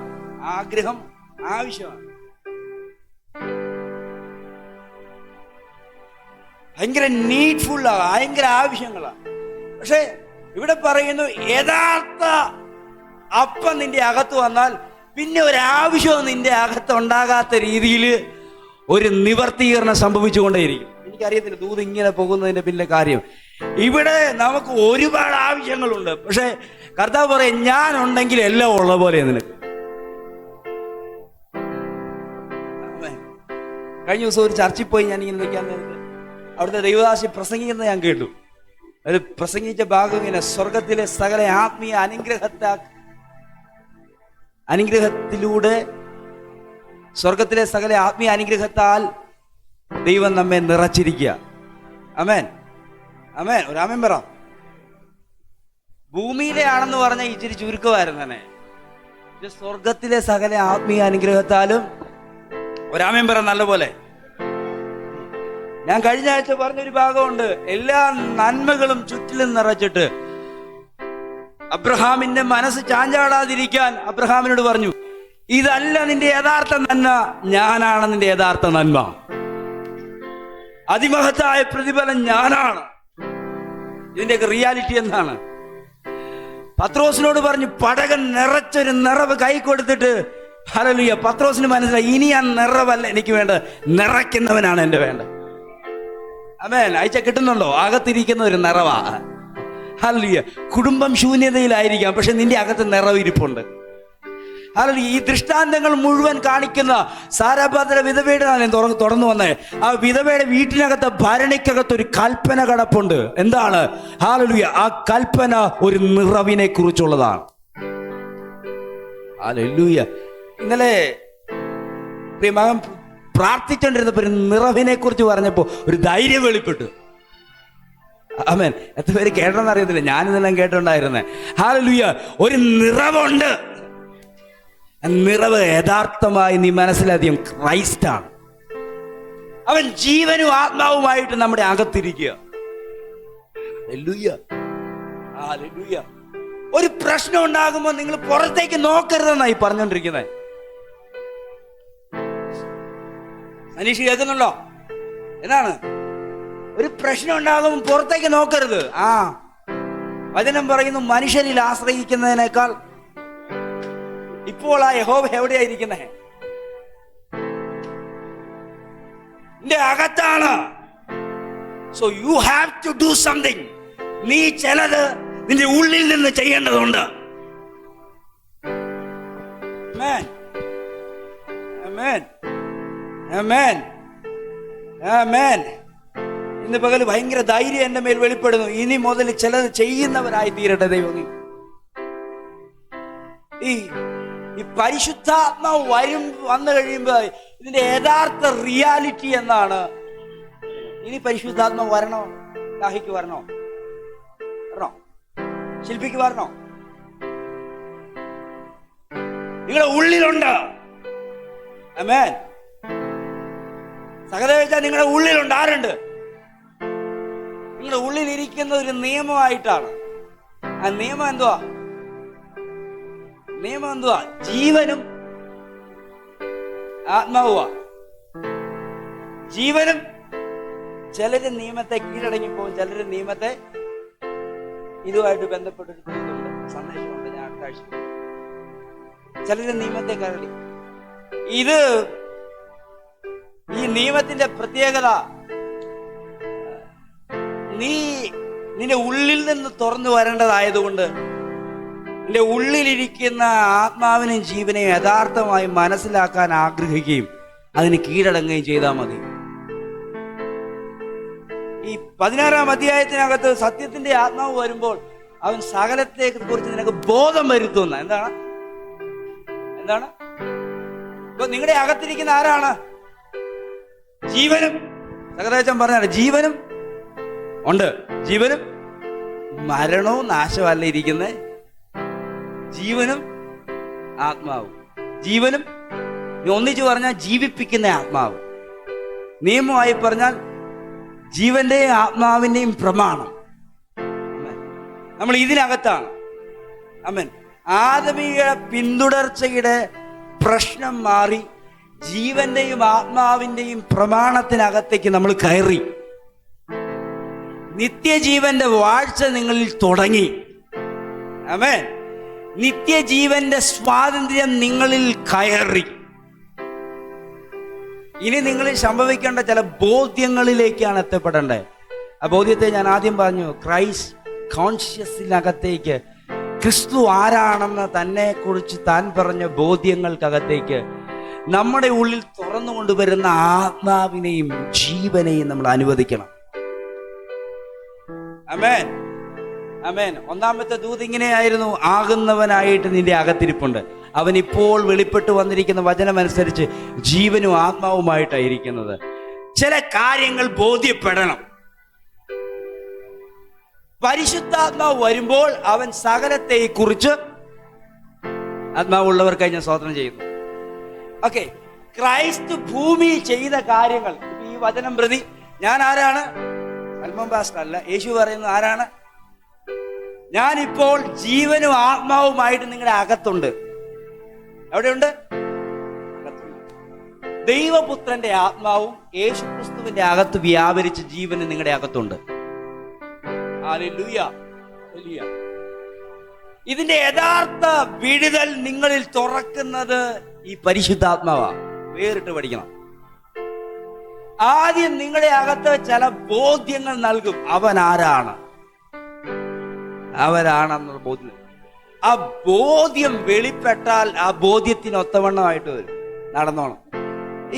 ആഗ്രഹം, ആവശ്യമാണ്. ഭയങ്കര നീഡ്ഫുള്ളാണ്, ഭയങ്കര ആവശ്യങ്ങളാണ്. പക്ഷെ ഇവിടെ പറയുന്നു യഥാർത്ഥ അപ്പം നിന്റെ അകത്ത് വന്നാൽ പിന്നെ ഒരാവശ്യവും നിന്റെ അകത്ത് ഉണ്ടാകാത്ത രീതിയിൽ ഒരു നിവർത്തീകരണം സംഭവിച്ചുകൊണ്ടേയിരിക്കും. എനിക്കറിയത്തില്ല ദൂത് ഇങ്ങനെ പോകുന്നതിന്റെ പിന്നെ കാര്യം. ഇവിടെ നമുക്ക് ഒരുപാട് ആവശ്യങ്ങളുണ്ട്. പക്ഷെ കർത്താവ് പറയും ഞാൻ ഉണ്ടെങ്കിൽ എല്ലാം ഉള്ള പോലെ നിനക്ക്. കഴിഞ്ഞ ദിവസം ഒരു ചർച്ചിൽ പോയി ഞാൻ ഇങ്ങനെ നിൽക്കാൻ നേരത്ത് അവിടുത്തെ ദൈവദാസി പ്രസംഗിക്കുന്നത് ഞാൻ കേട്ടു. അത് പ്രസംഗിച്ച ഭാഗം ഇങ്ങനെ സ്വർഗത്തിലെ സകല ആത്മീയ അനുഗ്രഹത്തിലൂടെ സ്വർഗത്തിലെ സകല ആത്മീയ അനുഗ്രഹത്താൽ ദൈവം നമ്മെ നിറച്ചിരിക്കുക. ആമേൻ, ആമേൻ. ഒരു ആമേൻ പറ. ഭൂമിയിലെ ആണെന്ന് പറഞ്ഞ ഇച്ചിരി ചുരുക്കമായിരുന്നു തന്നെ. സ്വർഗത്തിലെ സകല ആത്മീയ അനുഗ്രഹത്താലും ഒരാമേൻ പറ നല്ലപോലെ. ഞാൻ കഴിഞ്ഞ ആഴ്ച പറഞ്ഞൊരു ഭാഗമുണ്ട്. എല്ലാ നന്മകളും ചുറ്റിലും നിറച്ചിട്ട് അബ്രഹാമിന്റെ മനസ്സ് ചാഞ്ചാടാതിരിക്കാൻ അബ്രഹാമിനോട് പറഞ്ഞു, ഇതല്ല നിന്റെ യഥാർത്ഥ നന്മ, ഞാനാണ് നിന്റെ യഥാർത്ഥ നന്മ. അതിമഹത്തായ പ്രതിഫലം ഞാനാണ്. ഇതിന്റെയൊക്കെ റിയാലിറ്റി എന്താണ്? പത്രോസിനോട് പറഞ്ഞു, പടകൻ നിറച്ചൊരു നിറവ് കൈ കൊടുത്തിട്ട് ഹല്ലേലൂയ. പത്രോസിന് മനസ്സിലായി, ഇനി ആ നിറവല്ല എനിക്ക് വേണ്ടത്, നിറയ്ക്കുന്നവനാണ് എന്റെ വേണ്ടത്. ആമേൻ. അയച്ച കിട്ടുന്നുണ്ടോ? അകത്തിരിക്കുന്ന ഒരു നിറവാ. ഹല്ലേലൂയ. കുടുംബം ശൂന്യതയിലായിരിക്കാം, പക്ഷെ നിന്റെ അകത്ത് നിറവിരിപ്പുണ്ട്. ഹല്ലേലൂയ. ഈ ദൃഷ്ടാന്തങ്ങൾ മുഴുവൻ കാണിക്കുന്ന സാരാഭാദ്ര വിധവയുടെ തുറന്നു വന്നേ. ആ വിധവയുടെ വീട്ടിനകത്ത് ഭരണിക്കകത്ത് ഒരു കൽപ്പന കിടപ്പുണ്ട്. എന്താണ്? ഹല്ലേലൂയ. ആ കൽപ്പന ഒരു നിറവിനെ കുറിച്ചുള്ളതാണ്. ഹല്ലേലൂയ. ഇന്നലെ മകൻ പ്രാർത്ഥിച്ചുകൊണ്ടിരുന്നപ്പോൾ ഒരു നിറവിനെ കുറിച്ച് പറഞ്ഞപ്പോൾ ഒരു ധൈര്യം വെളിപ്പെട്ടു. ആമേൻ. എത്ര പേര് കേട്ടോന്ന് അറിയത്തില്ല, ഞാനിതെല്ലാം കേട്ടോണ്ടായിരുന്നേ. ഹല്ലേലൂയ. ഒരു നിറവുണ്ട്. നിറവ് യഥാർത്ഥമായി നീ മനസ്സിലാദ്യം ക്രൈസ്റ്റാണ്. അവൻ ജീവനും ആത്മാവുമായിട്ട് നമ്മുടെ അകത്തിരിക്കുക. Hallelujah, hallelujah. ഒരു പ്രശ്നം ഉണ്ടാകുമ്പോൾ നിങ്ങൾ പുറത്തേക്ക് നോക്കരുതെന്നായി പറഞ്ഞോണ്ടിരിക്കുന്നത്. അനീഷ് കേൾക്കുന്നുണ്ടോ? എന്താണ്? ഒരു പ്രശ്നം ഉണ്ടാകുമ്പോൾ പുറത്തേക്ക് നോക്കരുത്. വചനം പറയുന്നു, മനുഷ്യരിൽ ആശ്രയിക്കുന്നതിനേക്കാൾ ഇപ്പോൾ ആ യഹോവ എവിടെയായിരിക്കുന്നേ? നിന്റെ അകത്താണ്. So you have to do something. നീ ചിലത് നിന്റെ ഉള്ളിൽ നിന്ന് ചെയ്യേണ്ടതുണ്ട്. ആമേൻ, ആമേൻ, ആമേൻ, ആമേൻ. ഇന്ന് പകൽ ഭയങ്കര ധൈര്യം എന്റെ മേൽ വെളിപ്പെടുന്നു. ഇനി മുതൽ ചിലത് ചെയ്യുന്നവരായി തീരട്ടെ ദൈവം. ഈ പരിശുദ്ധാത്മാവ് വന്നു കഴിയുമ്പോ ഇതിന്റെ യഥാർത്ഥ റിയാലിറ്റി എന്നാണ്. ഇനി പരിശുദ്ധാത്മാവ് വരണോ? ദാഹിക്ക് വരണോ? ശില്പിക്ക് വരണോ? നിങ്ങളുടെ ഉള്ളിലുണ്ട്. ആമേൻ. സഹദേവ, നിങ്ങളുടെ ഉള്ളിലുണ്ട്. ആരുണ്ട്? നിങ്ങളുടെ ഉള്ളിലിരിക്കുന്ന ഒരു നിയമമായിട്ടാണ്. ആ നിയമം എന്തുവാ? നിയമം എന്തുവാ? ജീവനും ആത്മാവുവാ. ജീവനും. ചിലര് നിയമത്തെ കീഴടങ്ങിപ്പോകും, ചിലര് നിയമത്തെ ഇതുമായിട്ട് ബന്ധപ്പെട്ടൊരു സന്ദേശമുണ്ട്. ഞാൻ അടുത്താഴ്ച ചിലര് നിയമത്തെ കരടി. ഈ നിയമത്തിന്റെ പ്രത്യേകത, നിന്റെ ഉള്ളിൽ നിന്ന് തുറന്നു വരേണ്ടതായതുകൊണ്ട് നിന്റെ ഉള്ളിലിരിക്കുന്ന ആത്മാവിനെയും ജീവനെയും യഥാർത്ഥമായി മനസ്സിലാക്കാൻ ആഗ്രഹിക്കുകയും അതിന് കീഴടങ്ങുകയും ചെയ്താൽ മതി. ഈ 16-ാം അധ്യായത്തിനകത്ത് സത്യത്തിന്റെ ആത്മാവ് വരുമ്പോൾ അവൻ സകലത്തെ കുറിച്ച് നിനക്ക് ബോധം വരുത്തുന്ന. എന്താണ്? ഇപ്പൊ നിങ്ങളുടെ അകത്തിരിക്കുന്ന ആരാണ്? ജീവനും. സകലേശൻ പറഞ്ഞാണ് ജീവനും ഉണ്ട്. ജീവനും മരണവും നാശമല്ല ഇരിക്കുന്നത്. ജീവനും ആത്മാവും. ജീവനും ഒന്നിച്ചു പറഞ്ഞാൽ ജീവിപ്പിക്കുന്ന ആത്മാവ്. നിയമമായി പറഞ്ഞാൽ ജീവന്റെയും ആത്മാവിന്റെയും പ്രമാണം. നമ്മൾ ഇതിനകത്താണ്. ആമേൻ. ആദമിക പിന്തുടർച്ചയുടെ പ്രശ്നം മാറി ജീവന്റെയും ആത്മാവിന്റെയും പ്രമാണത്തിനകത്തേക്ക് നമ്മൾ കയറി. നിത്യജീവന്റെ വാഴ്ച നിങ്ങളിൽ തുടങ്ങി. ആമേൻ. നിത്യജീവന്റെ സ്വാതന്ത്ര്യം നിങ്ങളിൽ കയറി. ഇനി നിങ്ങളിൽ സംഭവിക്കേണ്ട ചില ബോധ്യങ്ങളിലേക്കാണ് എത്തപ്പെടേണ്ടത്. ആ ബോധ്യത്തെ ഞാൻ ആദ്യം പറഞ്ഞു. ക്രൈസ്റ്റ് കോൺഷ്യസിനകത്തേക്ക്, ക്രിസ്തു ആരാണെന്ന് തന്നെ കുറിച്ച് താൻ പറഞ്ഞ ബോധ്യങ്ങൾക്കകത്തേക്ക് നമ്മുടെ ഉള്ളിൽ തുറന്നു കൊണ്ടുവരുന്ന ആത്മാവിനെയും ജീവനെയും നമ്മൾ അനുവദിക്കണം. ആമേൻ, ആമേൻ. ഒന്നാമത്തെ ദൂത് ഇങ്ങനെയായിരുന്നു: ആകുന്നവനായിട്ട് നിന്റെ അകത്തിരിപ്പുണ്ട്. അവൻ ഇപ്പോൾ വെളിപ്പെട്ട് വന്നിരിക്കുന്ന വചനമനുസരിച്ച് ജീവനും ആത്മാവുമായിട്ടായിരിക്കുന്നത്. ചില കാര്യങ്ങൾ ബോധ്യപ്പെടണം. പരിശുദ്ധാത്മാവ് വരുമ്പോൾ അവൻ സകലത്തെ കുറിച്ച്, ആത്മാവുള്ളവർക്കായി ഞാൻ സ്തോത്രം ചെയ്യുന്നു. ഓക്കെ, ക്രൈസ്റ്റ് ഭൂമിയിൽ ചെയ്ത കാര്യങ്ങൾ ഈ വചനം പ്രതി ഞാൻ ആരാണ്? സൽമാൻ പാസ്റ്റർ അല്ല, യേശു പറയുന്നത് ആരാണ്? ഞാനിപ്പോൾ ജീവനും ആത്മാവുമായിട്ട് നിങ്ങളുടെ അകത്തുണ്ട്. എവിടെയുണ്ട്? അകത്തുണ്ട്. ദൈവപുത്രന്റെ ആത്മാവും യേശു ക്രിസ്തുവിന്റെ അകത്ത് വ്യാപരിച്ച് ജീവന് നിങ്ങളുടെ അകത്തുണ്ട്. Hallelujah, hallelujah. ഇതിന്റെ യഥാർത്ഥ വിടുതൽ നിങ്ങളിൽ തുറക്കുന്നത് ഈ പരിശുദ്ധാത്മാവാ. വേറിട്ട് പഠിക്കണം. ആദ്യം നിങ്ങളുടെ അകത്ത് ചില ബോധ്യങ്ങൾ നൽകും. അവൻ ആരാണ്, അവരാണെന്നുള്ള ബോധ്യം. ആ ബോധ്യം വെളിപ്പെട്ടാൽ ആ ബോധ്യത്തിന് ഒത്തവണ്ണമായിട്ട് വരും. നടന്നോണം.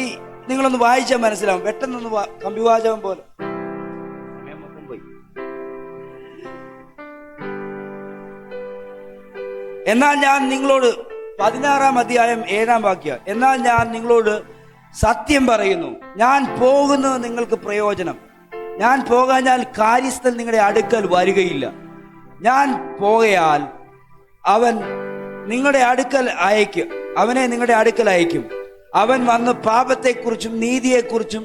ഈ നിങ്ങളൊന്ന് വായിച്ചാൽ മനസ്സിലാവും. പെട്ടെന്നൊന്ന് കമ്പിവാചകം പോലെ. എന്നാൽ ഞാൻ നിങ്ങളോട്, 16-ാം അധ്യായം 7-ാം വാക്യം, എന്നാൽ ഞാൻ നിങ്ങളോട് സത്യം പറയുന്നു, ഞാൻ പോകുന്നത് നിങ്ങൾക്ക് പ്രയോജനം. ഞാൻ പോകാഞ്ഞാൽ കാര്യസ്ഥൻ നിങ്ങളുടെ അടുക്കൽ വരികയില്ല. ഞാൻ പോകയാൽ അവൻ നിങ്ങളുടെ അടുക്കൽ അയക്കും, അവനെ നിങ്ങളുടെ അടുക്കൽ അയക്കും. അവൻ വന്ന് പാപത്തെക്കുറിച്ചും നീതിയെക്കുറിച്ചും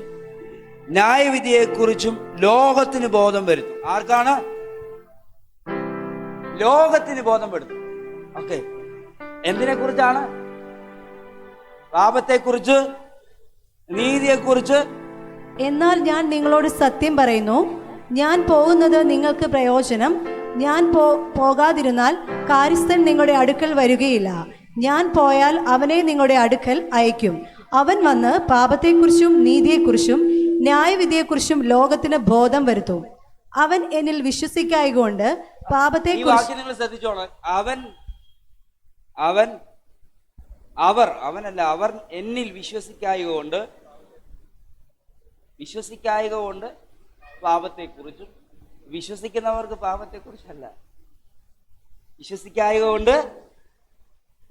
ന്യായവിധിയെക്കുറിച്ചും ലോകത്തിന് ബോധം വരുത്തും. ആർക്കാണ്? ലോകത്തിന് ബോധം വരുത്തും. ഓക്കെ, എന്തിനെ കുറിച്ചാണ്? പാപത്തെക്കുറിച്ച്, നീതിയെക്കുറിച്ച്. എന്നാൽ ഞാൻ നിങ്ങളോട് സത്യം പറയുന്നു, ഞാൻ പോകുന്നത് നിങ്ങൾക്ക് പ്രയോജനം. ഞാൻ പോകാതിരുന്നാൽ കാര്യസ്ഥൻ നിങ്ങളുടെ അടുക്കൽ വരികയില്ല. ഞാൻ പോയാൽ അവനെ നിങ്ങളുടെ അടുക്കൽ അയക്കും. അവൻ വന്ന് പാപത്തെക്കുറിച്ചും നീതിയെക്കുറിച്ചും ന്യായവിധിയെക്കുറിച്ചും ലോകത്തിന് ബോധം വരുത്തും. അവൻ എന്നിൽ വിശ്വസിക്കായകൊണ്ട് പാപത്തെക്കുറിച്ച്. നിങ്ങൾ ശ്രദ്ധിച്ചോണം. അവർ എന്നിൽ വിശ്വസിക്കായകൊണ്ട് പാപത്തെക്കുറിച്ചും, വിശ്വസിക്കുന്നവർക്ക് പാപത്തെക്കുറിച്ചല്ല, വിശ്വസിക്കായകൊണ്ട്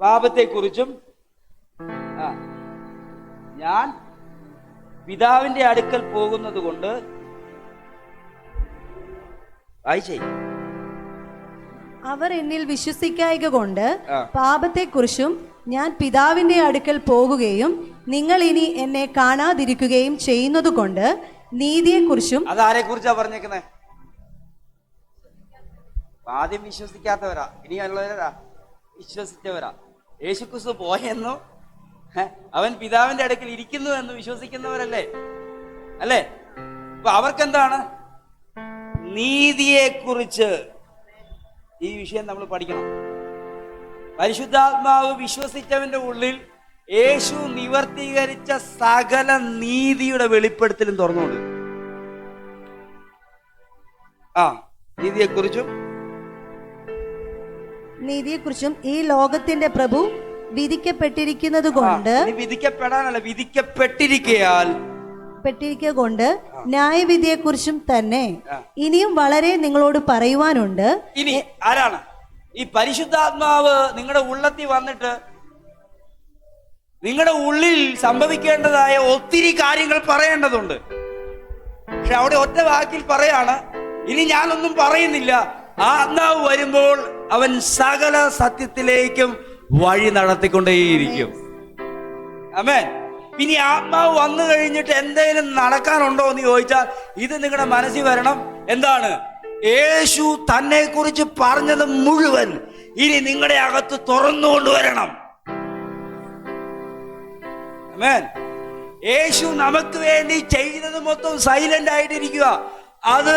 പാപത്തെക്കുറിച്ചും. ഞാൻ പിതാവിന്റെ അടുക്കൽ പോകുന്നത് കൊണ്ട്, വായിച്ചേ, അവർ എന്നിൽ വിശ്വസിക്കായക കൊണ്ട് പാപത്തെക്കുറിച്ചും ഞാൻ പിതാവിന്റെ അടുക്കൽ പോകുകയും നിങ്ങൾ ഇനി എന്നെ കാണാതിരിക്കുകയും ചെയ്യുന്നത് കൊണ്ട് നീതിയെക്കുറിച്ചും. അതാരെ കുറിച്ചാ പറഞ്ഞേക്കുന്നത്? ആദ്യം വിശ്വസിക്കാത്തവരാ, ഇനി ഉള്ളവരാ വിശ്വസിച്ചവരാ. യേശുക്രിസ്തു പോയെന്നോ അവൻ പിതാവിന്റെ അടുക്കൽ ഇരിക്കുന്നു എന്ന് വിശ്വസിക്കുന്നവരല്ലേ, അല്ലേ? അപ്പൊ അവർക്കെന്താണ്? നീതിയെക്കുറിച്ച് ഈ വിഷയം നമ്മൾ പഠിക്കണം. പരിശുദ്ധാത്മാവ് വിശ്വസിച്ചവന്റെ ഉള്ളിൽ യേശു നിവർത്തീകരിച്ച സകല നീതിയുടെ വെളിപ്പെടുത്തലും തുറന്നുകൊണ്ട് നീതിയെക്കുറിച്ചും ഈ ലോകത്തിന്റെ പ്രഭു വിധിക്കപ്പെട്ടിരിക്കുന്നത് കൊണ്ട്, വിധിക്കപ്പെടാനല്ല, വിധിക്കപ്പെട്ടിരിക്കയാൽ കൊണ്ട് ന്യായവിധിയെക്കുറിച്ചും തന്നെ ഇനിയും വളരെ നിങ്ങളോട് പറയുവാനുണ്ട്. ഇനി ആരാണ് ഈ പരിശുദ്ധാത്മാവ് നിങ്ങളുടെ ഉള്ളത്തിൽ വന്നിട്ട് നിങ്ങളുടെ ഉള്ളിൽ സംഭവിക്കേണ്ടതായ ഒത്തിരി കാര്യങ്ങൾ പറയേണ്ടതുണ്ട്. പക്ഷെ അവിടെ ഒറ്റ വാക്കിൽ പറയാണ്, ഇനി ഞാനൊന്നും പറയുന്നില്ല. ആത്മാവ് വരുമ്പോൾ അവൻ സകല സത്യത്തിലേക്കും വഴി നടത്തിക്കൊണ്ടേയിരിക്കും. ആമേൻ. ഇനി ആത്മാവ് വന്നു കഴിഞ്ഞിട്ട് എന്തെങ്കിലും നടക്കാനുണ്ടോ എന്ന് ചോദിച്ചാൽ ഇത് നിങ്ങളുടെ മനസ്സിൽ വരണം. എന്താണ്? യേശു തന്നെ കുറിച്ച് പറഞ്ഞത് മുഴുവൻ ഇനി നിങ്ങളുടെ അകത്ത് തുറന്നുകൊണ്ടുവരണം. ആമേൻ. യേശു നമുക്ക് വേണ്ടി ചെയ്തത് മൊത്തം സൈലന്റ് ആയിട്ടിരിക്കുക. അത്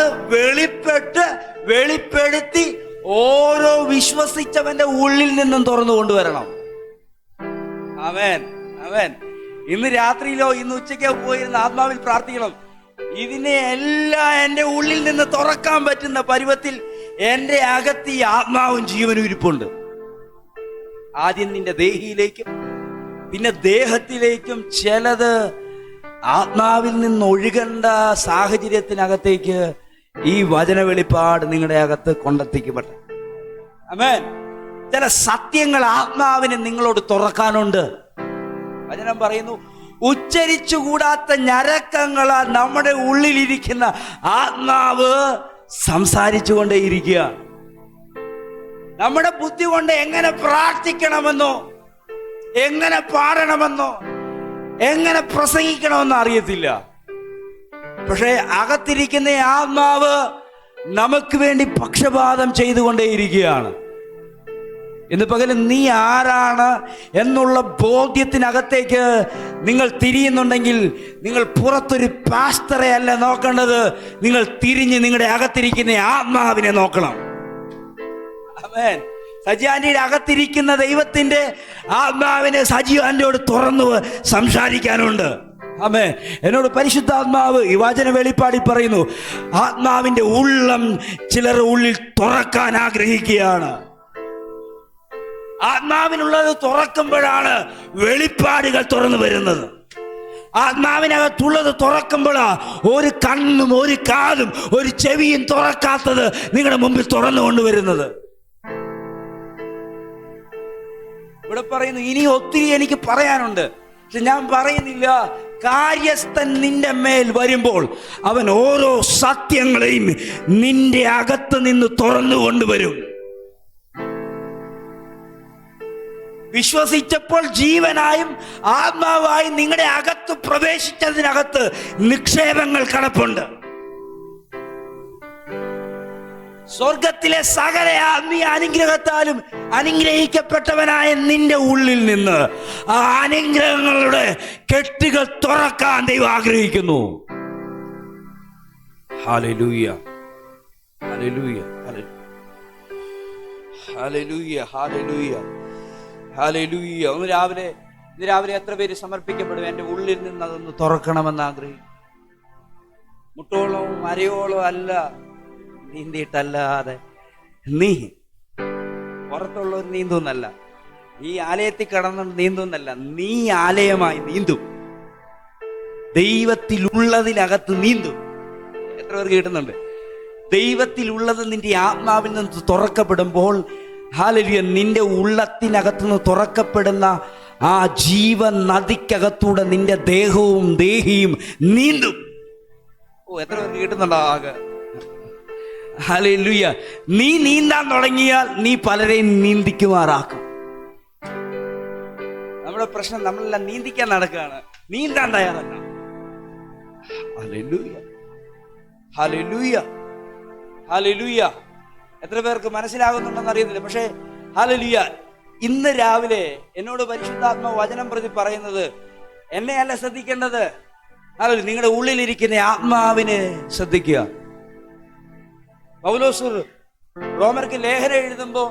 വെളിപ്പെടുത്തി ഓരോ വിശ്വസിച്ചവന്റെ ഉള്ളിൽ നിന്നും തുറന്നു കൊണ്ടുവരണം. ആമേൻ, ആമേൻ. ഇന്ന് രാത്രിയിലോ ഇന്ന് ഉച്ചയ്ക്കോ പോയിരുന്ന ആത്മാവിൽ പ്രാർത്ഥിക്കണം. ഇതിനെ എല്ലാം എൻ്റെ ഉള്ളിൽ നിന്ന് തുറക്കാൻ പറ്റുന്ന പരുവത്തിൽ എൻ്റെ അകത്ത് ഈ ആത്മാവും ജീവനും ഇരിപ്പുണ്ട്. ആദ്യം നിന്റെ ദേഹിയിലേക്കും പിന്നെ ദേഹത്തിലേക്കും ചിലത് ആത്മാവിൽ നിന്ന് ഒഴുകേണ്ട സാഹചര്യത്തിനകത്തേക്ക് ഈ വചന വെളിപ്പാട് നിങ്ങളുടെ അകത്ത് കൊണ്ടെത്തിക്കപ്പെട്ടു. ആമേൻ. ചില സത്യങ്ങൾ ആത്മാവിനെ നിങ്ങളോട് തുറക്കാനുണ്ട്. വചനം പറയുന്നു, ഉച്ചരിച്ചുകൂടാത്ത ഞരക്കങ്ങളാൽ നമ്മുടെ ഉള്ളിലിരിക്കുന്ന ആത്മാവ് സംസാരിച്ചു കൊണ്ടേയിരിക്കുക. നമ്മുടെ ബുദ്ധി കൊണ്ട് എങ്ങനെ പ്രാർത്ഥിക്കണമെന്നോ എങ്ങനെ പാടണമെന്നോ എങ്ങനെ പ്രസംഗിക്കണമെന്നോ അറിയത്തില്ല. പക്ഷേ അകത്തിരിക്കുന്ന ആത്മാവ് നമുക്ക് വേണ്ടി പക്ഷപാതം ചെയ്തുകൊണ്ടേയിരിക്കുകയാണ്. ഇന്ന് പകലും നീ ആരാണ് എന്നുള്ള ബോധ്യത്തിനകത്തേക്ക് നിങ്ങൾ തിരിയുന്നുണ്ടെങ്കിൽ നിങ്ങൾ പുറത്തൊരു പാസ്റ്ററെ അല്ല നോക്കേണ്ടത്, നിങ്ങൾ തിരിഞ്ഞ് നിങ്ങളുടെ അകത്തിരിക്കുന്ന ആത്മാവിനെ നോക്കണം. ആമേൻ. സജിയാന്റിയുടെ അകത്തിരിക്കുന്ന ദൈവത്തിന്റെ ആത്മാവിനെ സജിയാന്റിയോട് തുറന്നു സംസാരിക്കാനുണ്ട്. ആമേൻ. എന്നോട് പരിശുദ്ധാത്മാവ് ഈ വചന വെളിപ്പാടി പറയുന്നു, ആത്മാവിന്റെ ഉള്ളം ചിലർ ഉള്ളിൽ തുറക്കാൻ ആഗ്രഹിക്കുകയാണ്. ആത്മാവിനുള്ളത് തുറക്കുമ്പോഴാണ് വെളിപ്പാടുകൾ തുറന്നു വരുന്നത്. ആത്മാവിനകത്തുള്ളത് തുറക്കുമ്പോഴാ ഒരു കണ്ണും ഒരു കാതും ഒരു ചെവിയും തുറക്കാത്തത് നിങ്ങളുടെ മുമ്പിൽ തുറന്നു കൊണ്ടുവരുന്നത്. ഇവിടെ പറയുന്നു, ഇനി ഒത്തിരി എനിക്ക് പറയാനുണ്ട്, പക്ഷെ ഞാൻ പറയുന്നില്ല. കാര്യസ്ഥൻ നിന്റെ മേൽ വരുമ്പോൾ അവൻ ഓരോ സത്യങ്ങളെയും നിന്റെ അകത്ത് നിന്ന് തുറന്നു കൊണ്ടുവരും. വിശ്വസിച്ചപ്പോൾ ജീവനായും ആത്മാവായും നിങ്ങളുടെ അകത്ത് പ്രവേശിച്ചതിനകത്ത് നിക്ഷേപങ്ങൾ കിടപ്പുണ്ട്. സ്വർഗത്തിലെ സകല ആത്മീയ അനുഗ്രഹത്താലും അനുഗ്രഹിക്കപ്പെട്ടവനായ നിന്റെ ഉള്ളിൽ നിന്ന് ആ അനുഗ്രഹങ്ങളുടെ കെട്ടുകൾ തുറക്കാൻ ദൈവം ആഗ്രഹിക്കുന്നു. Hallelujah, hallelujah, hallelujah, hallelujah, hallelujah. ഇന്ന് രാവിലെ എത്ര പേര് സമർപ്പിക്കപ്പെടും? എൻ്റെ ഉള്ളിൽ നിന്ന് അതൊന്ന് തുറക്കണമെന്ന് ആഗ്രഹിക്കും. മുട്ടോളോ അരയോളോ അല്ല നീന്തിയിട്ടല്ലാതെ നീ പുറത്തുള്ളവർ നീന്തുന്നല്ല, ഈ ആലയത്തിൽ കടന്നു നീന്തുന്നല്ല, നീ ആലയമായി നീന്തും. ദൈവത്തിലുള്ളതിനകത്ത് നീന്തും. എത്ര പേർക്ക് കിട്ടുന്നുണ്ട്? ദൈവത്തിലുള്ളത് നിന്റെ ആത്മാവിൽ നിന്ന് തുറക്കപ്പെടുമ്പോൾ ഹല്ലേലൂയ, നിന്റെ ഉള്ളത്തിനകത്തുനിന്ന് തുറക്കപ്പെടുന്ന ആ ജീവൻ നദിക്കകത്തൂടെ നിന്റെ ദേഹവും ദേഹിയും നീന്തും. ഓ, എത്ര പേർക്ക് കിട്ടുന്നുണ്ടോ? ആകെ ഹല്ലേലൂയ. നീ നീന്താൻ തുടങ്ങിയാൽ നീ പലരെയും നീന്തിക്കുമാറാക്കും. നമ്മുടെ പ്രശ്നം നമ്മളെല്ലാം നീന്തിക്കാൻ നടക്കുകയാണ്, നീന്താൻ തയ്യാറല്ല. Hallelujah, hallelujah, hallelujah. എത്ര പേർക്ക് മനസ്സിലാകുന്നുണ്ടെന്ന് അറിയുന്നില്ല. പക്ഷേ ഹല്ലേലൂയ, ഇന്ന് രാവിലെ എന്നോട് പരിശുദ്ധാത്മ വചനം പ്രതി പറയുന്നത് എന്നെ അല്ല ശ്രദ്ധിക്കേണ്ടത്, ഹല്ലേലൂയ, നിങ്ങളുടെ ഉള്ളിലിരിക്കുന്ന ആത്മാവിനെ ശ്രദ്ധിക്കുക. പൗലോസ് റോമർക്ക് ലേഖനം എഴുതുമ്പോൾ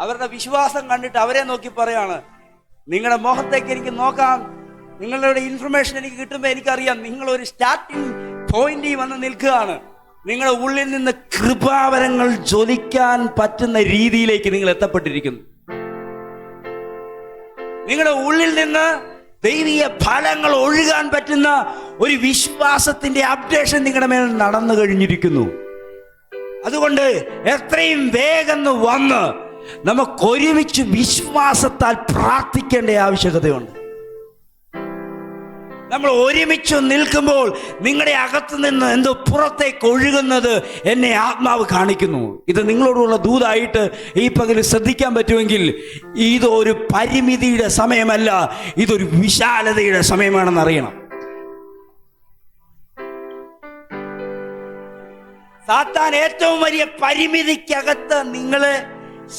അവരുടെ വിശ്വാസം കണ്ടിട്ട് അവരെ നോക്കി പറയാണ്, നിങ്ങളുടെ മുഖത്തേക്ക് എനിക്ക് നോക്കാം, നിങ്ങളുടെ ഇൻഫർമേഷൻ എനിക്ക് കിട്ടുമ്പോൾ എനിക്കറിയാം നിങ്ങളൊരു സ്റ്റാർട്ടിങ് പോയിന്റിൽ വന്ന് നിൽക്കുകയാണ്. നിങ്ങളുടെ ഉള്ളിൽ നിന്ന് കൃപാവരങ്ങൾ ജ്വലിക്കാൻ പറ്റുന്ന രീതിയിലേക്ക് നിങ്ങൾ എത്തപ്പെട്ടിരിക്കുന്നു. നിങ്ങളുടെ ഉള്ളിൽ നിന്ന് ദൈവീയ ഫലങ്ങൾ ഒഴുകാൻ പറ്റുന്ന ഒരു വിശ്വാസത്തിന്റെ അപ്ഡേഷൻ നിങ്ങളുടെ മേൽ നടന്നു കഴിഞ്ഞിരിക്കുന്നു. അതുകൊണ്ട് എത്രയും വേഗം വന്ന് നമുക്കൊരുമിച്ച് വിശ്വാസത്താൽ പ്രാർത്ഥിക്കേണ്ട ആവശ്യകതയുണ്ട്. നമ്മൾ ഒരുമിച്ച് നിൽക്കുമ്പോൾ നിങ്ങളുടെ അകത്ത് നിന്ന് എന്തോ പുറത്തേക്ക് ഒഴുകുന്നത് എന്നെ ആത്മാവ് കാണിക്കുന്നു. ഇത് നിങ്ങളോടുള്ള ദൂതായിട്ട് ഈ പകല് ശ്രദ്ധിക്കാൻ പറ്റുമെങ്കിൽ ഇതൊരു പരിമിതിയുടെ സമയമല്ല, ഇതൊരു വിശാലതയുടെ സമയമാണെന്ന് അറിയണം. സാത്താൻ ഏറ്റവും വലിയ പരിമിതിക്കകത്ത് നിങ്ങളെ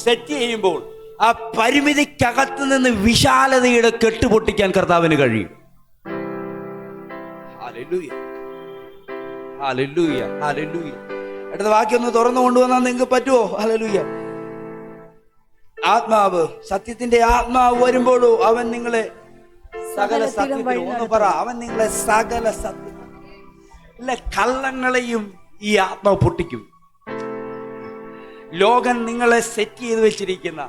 സെറ്റ് ചെയ്യുമ്പോൾ ആ പരിമിതിക്കകത്ത് നിന്ന് വിശാലതയുടെ കെട്ടുപൊട്ടിക്കാൻ കർത്താവിന് കഴിയും. Hallelujah, hallelujah, hallelujah. അടുത്ത വാക്യം ഒന്ന് തുറന്നു കൊണ്ടുവന്നാൽ നിങ്ങൾക്ക് പറ്റുമോ? ഹല്ലേലൂയ. ആത്മാവ്, സത്യത്തിന്റെ ആത്മാവ് വരുമ്പോഴോ അവൻ നിങ്ങളെ സകല സത്യത്തിലും, ഒന്ന് പറ, അവൻ നിങ്ങളെ സകല സത്യത്തിലും, എല്ലാ കള്ളങ്ങളെയും ഈ ആത്മാവ് പൊട്ടിക്കും. ലോകം നിങ്ങളെ സെറ്റ് ചെയ്ത് വെച്ചിരിക്കുന്ന,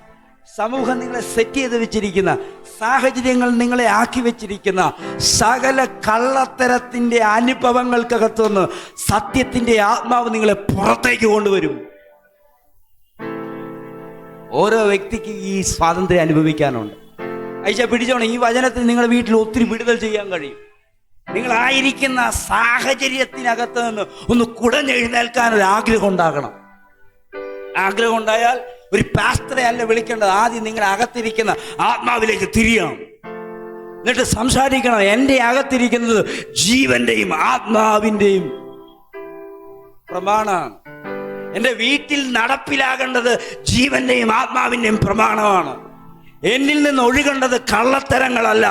സമൂഹം നിങ്ങളെ സെറ്റ് ചെയ്ത് വെച്ചിരിക്കുന്ന, സാഹചര്യങ്ങൾ നിങ്ങളെ ആക്കി വെച്ചിരിക്കുന്ന സകല കള്ളത്തരത്തിന്റെ അനുഭവങ്ങൾക്കകത്തുനിന്ന് സത്യത്തിന്റെ ആത്മാവ് നിങ്ങളെ പുറത്തേക്ക് കൊണ്ടുവരും. ഓരോ വ്യക്തിക്ക് ഈ സ്വാതന്ത്ര്യം അനുഭവിക്കാനുണ്ട്. അയച്ച പിടിച്ചോണം, ഈ വചനത്തിൽ നിങ്ങളുടെ വീട്ടിൽ ഒത്തിരി വിടുതൽ ചെയ്യാൻ കഴിയും. നിങ്ങളായിരിക്കുന്ന സാഹചര്യത്തിനകത്ത് നിന്ന് ഒന്ന് കുടഞ്ഞെഴുന്നേൽക്കാൻ ഒരു ആഗ്രഹം ഉണ്ടാകണം. ആഗ്രഹം ഉണ്ടായാൽ ഒരു പാസ്റ്ററെ അല്ല വിളിക്കേണ്ടത്, ആദ്യം നിങ്ങളുടെ അകത്തിരിക്കുന്ന ആത്മാവിലേക്ക് തിരിയണം. എന്നിട്ട് സംസാരിക്കണം. എൻ്റെ അകത്തിരിക്കുന്നത് ജീവന്റെയും ആത്മാവിൻ്റെയും പ്രമാണമാണ്. എൻ്റെ വീട്ടിൽ നടപ്പിലാകേണ്ടത് ജീവന്റെയും ആത്മാവിൻ്റെയും പ്രമാണമാണ്. എന്നിൽ നിന്ന് ഒഴുകേണ്ടത് കള്ളത്തരങ്ങളല്ല,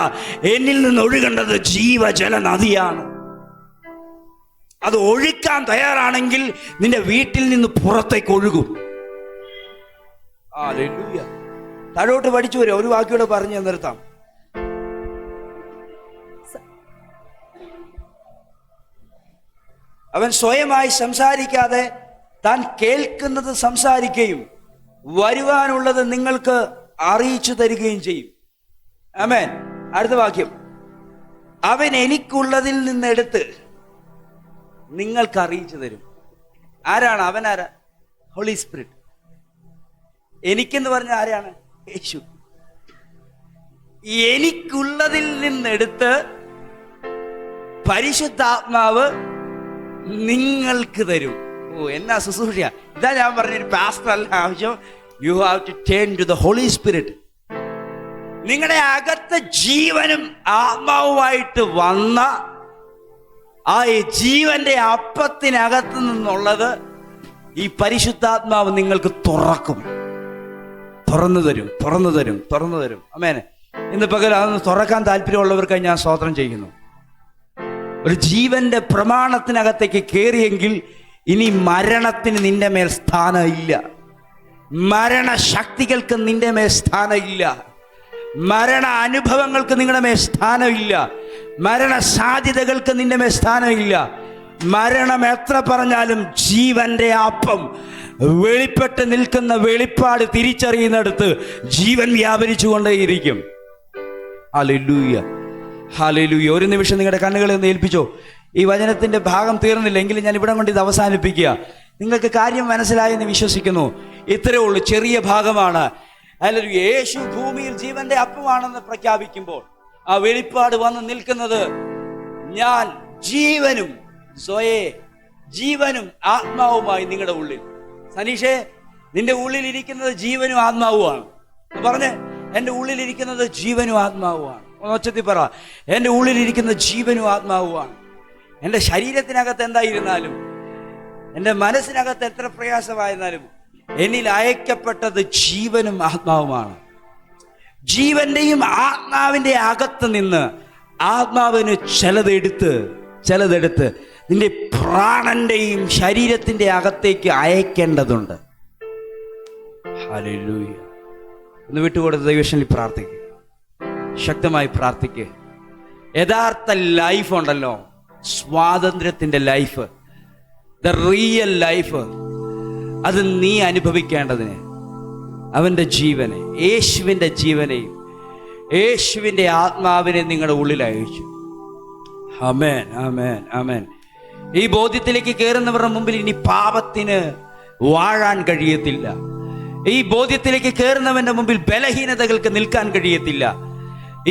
എന്നിൽ നിന്ന് ഒഴുകേണ്ടത് ജീവജല നദിയാണ്. അത് ഒഴുക്കാൻ തയ്യാറാണെങ്കിൽ നിന്റെ വീട്ടിൽ നിന്ന് പുറത്തേക്ക് ഒഴുകും. ഹല്ലേലൂയ. താഴോട്ട് പഠിച്ചു വരും. ഒരു വാക്കിയോടെ പറഞ്ഞു നിർത്താം. അവൻ സ്വയമായി സംസാരിക്കാതെ താൻ കേൾക്കുന്നത് സംസാരിക്കുകയും വരുവാനുള്ളത് നിങ്ങൾക്ക് അറിയിച്ചു തരികയും ചെയ്യും. ആമേൻ. അടുത്ത വാക്യം, അവൻ എനിക്കുള്ളതിൽ നിന്നെടുത്ത് നിങ്ങൾക്ക് അറിയിച്ചു തരും. ആരാണ് അവൻ? ആരാ? Holy spirit. എനിക്കെന്ന് പറഞ്ഞ ആരാണ്? യേശു. എനിക്കുള്ളതിൽ നിന്നെടുത്ത് പരിശുദ്ധാത്മാവ് നിങ്ങൾക്ക് തരും. ഓ, എന്നാ ശുശ്രൂഷ! ഇതാ ഞാൻ പറഞ്ഞൊരു പാസ്റ്റർ അല്ല ആവശ്യം. You have to turn to the holy spirit. നിങ്ങളുടെ അകത്ത് ജീവനും ആത്മാവുമായിട്ട് വന്ന ആ ജീവന്റെ അപ്പത്തിനകത്ത് നിന്നുള്ളത് ഈ പരിശുദ്ധാത്മാവ് നിങ്ങൾക്ക് തുറന്നു തരും. ആമേൻ. ഇന്ന് പകൽ അതൊന്ന് തുറക്കാൻ താല്പര്യമുള്ളവർക്കായി ഞാൻ സ്തോത്രം ചെയ്യുന്നു. ഒരു ജീവന്റെ പ്രമാണത്തിനകത്തേക്ക് കയറിയെങ്കിൽ ഇനി മരണത്തിന് നിന്റെ മേൽ സ്ഥാനമില്ല. മരണശക്തികൾക്ക് നിന്റെ മേൽ സ്ഥാനമില്ല. മരണ അനുഭവങ്ങൾക്ക് നിങ്ങളുടെ മേൽ സ്ഥാനമില്ല. മരണ സാധ്യതകൾക്ക് നിന്റെ മേൽ സ്ഥാനമില്ല. മരണം എത്ര പറഞ്ഞാലും ജീവന്റെ അപ്പം വെളിപ്പെട്ട് നിൽക്കുന്ന വെളിപ്പാട് തിരിച്ചറിയുന്നിടത്ത് ജീവൻ വ്യാപരിച്ചു കൊണ്ടേയിരിക്കും. Hallelujah, hallelujah. ഒരു നിമിഷം നിങ്ങളുടെ കണ്ണുകളെ ഒന്ന് ഏൽപ്പിച്ചോ. ഈ വചനത്തിന്റെ ഭാഗം തീർന്നില്ല എങ്കിലും ഞാൻ ഇവിടെ കൊണ്ട് ഇത് അവസാനിപ്പിക്കുക. നിങ്ങൾക്ക് കാര്യം മനസ്സിലായെന്ന് വിശ്വസിക്കുന്നു. ഇത്രയേ ഉള്ളൂ, ചെറിയ ഭാഗമാണ്. അല്ലെങ്കിൽ യേശു ഭൂമിയിൽ ജീവന്റെ അപ്പമാണെന്ന് പ്രഖ്യാപിക്കുമ്പോൾ ആ വെളിപ്പാട് വന്ന് നിൽക്കുന്നത് ഞാൻ ജീവനും ജീവനും ആത്മാവുമായി നിങ്ങളുടെ ഉള്ളിൽ. സനീഷേ, നിന്റെ ഉള്ളിൽ ഇരിക്കുന്നത് ജീവനും ആത്മാവുമാണ്. പറഞ്ഞ്, എൻ്റെ ഉള്ളിലിരിക്കുന്നത് ജീവനും ആത്മാവുമാണ്. ഒച്ചത്തിൽ പറ, എൻ്റെ ഉള്ളിലിരിക്കുന്ന ജീവനും ആത്മാവുമാണ്. എൻ്റെ ശരീരത്തിനകത്ത് എന്തായിരുന്നാലും, എൻ്റെ മനസ്സിനകത്ത് എത്ര പ്രയാസമായിരുന്നാലും എന്നിൽ അയക്കപ്പെട്ടത് ജീവനും ആത്മാവുമാണ്. ജീവന്റെയും ആത്മാവിന്റെ അകത്ത് നിന്ന് ആത്മാവിന് ചിലതെടുത്ത് നിന്റെ പ്രാണന്റെയും ശരീരത്തിന്റെ അകത്തേക്ക് അയക്കേണ്ടതുണ്ട്. ഹല്ലേലൂയ. ഒന്ന് വിട്ടുകൊടുത്ത് ദൈവശനിൽ പ്രാർത്ഥിക്കുക, ശക്തമായി പ്രാർത്ഥിക്കുക. യഥാർത്ഥ ലൈഫ് ഉണ്ടല്ലോ, സ്വാതന്ത്ര്യത്തിന്റെ ലൈഫ്, ദ റിയൽ ലൈഫ്, അത് നീ അനുഭവിക്കേണ്ടതിന് അവന്റെ ജീവനെ, യേശുവിന്റെ ജീവനെയും യേശുവിന്റെ ആത്മാവിനെ നിങ്ങളുടെ ഉള്ളിൽ അയച്ചു. ആമേൻ, ആമേൻ, ആമേൻ. ഈ ബോധ്യത്തിലേക്ക് കയറുന്നവരുടെ മുമ്പിൽ ഇനി പാപത്തിന് വാഴാൻ കഴിയത്തില്ല. ഈ ബോധ്യത്തിലേക്ക് കയറുന്നവന്റെ മുമ്പിൽ ബലഹീനതകൾക്ക് നിൽക്കാൻ കഴിയത്തില്ല.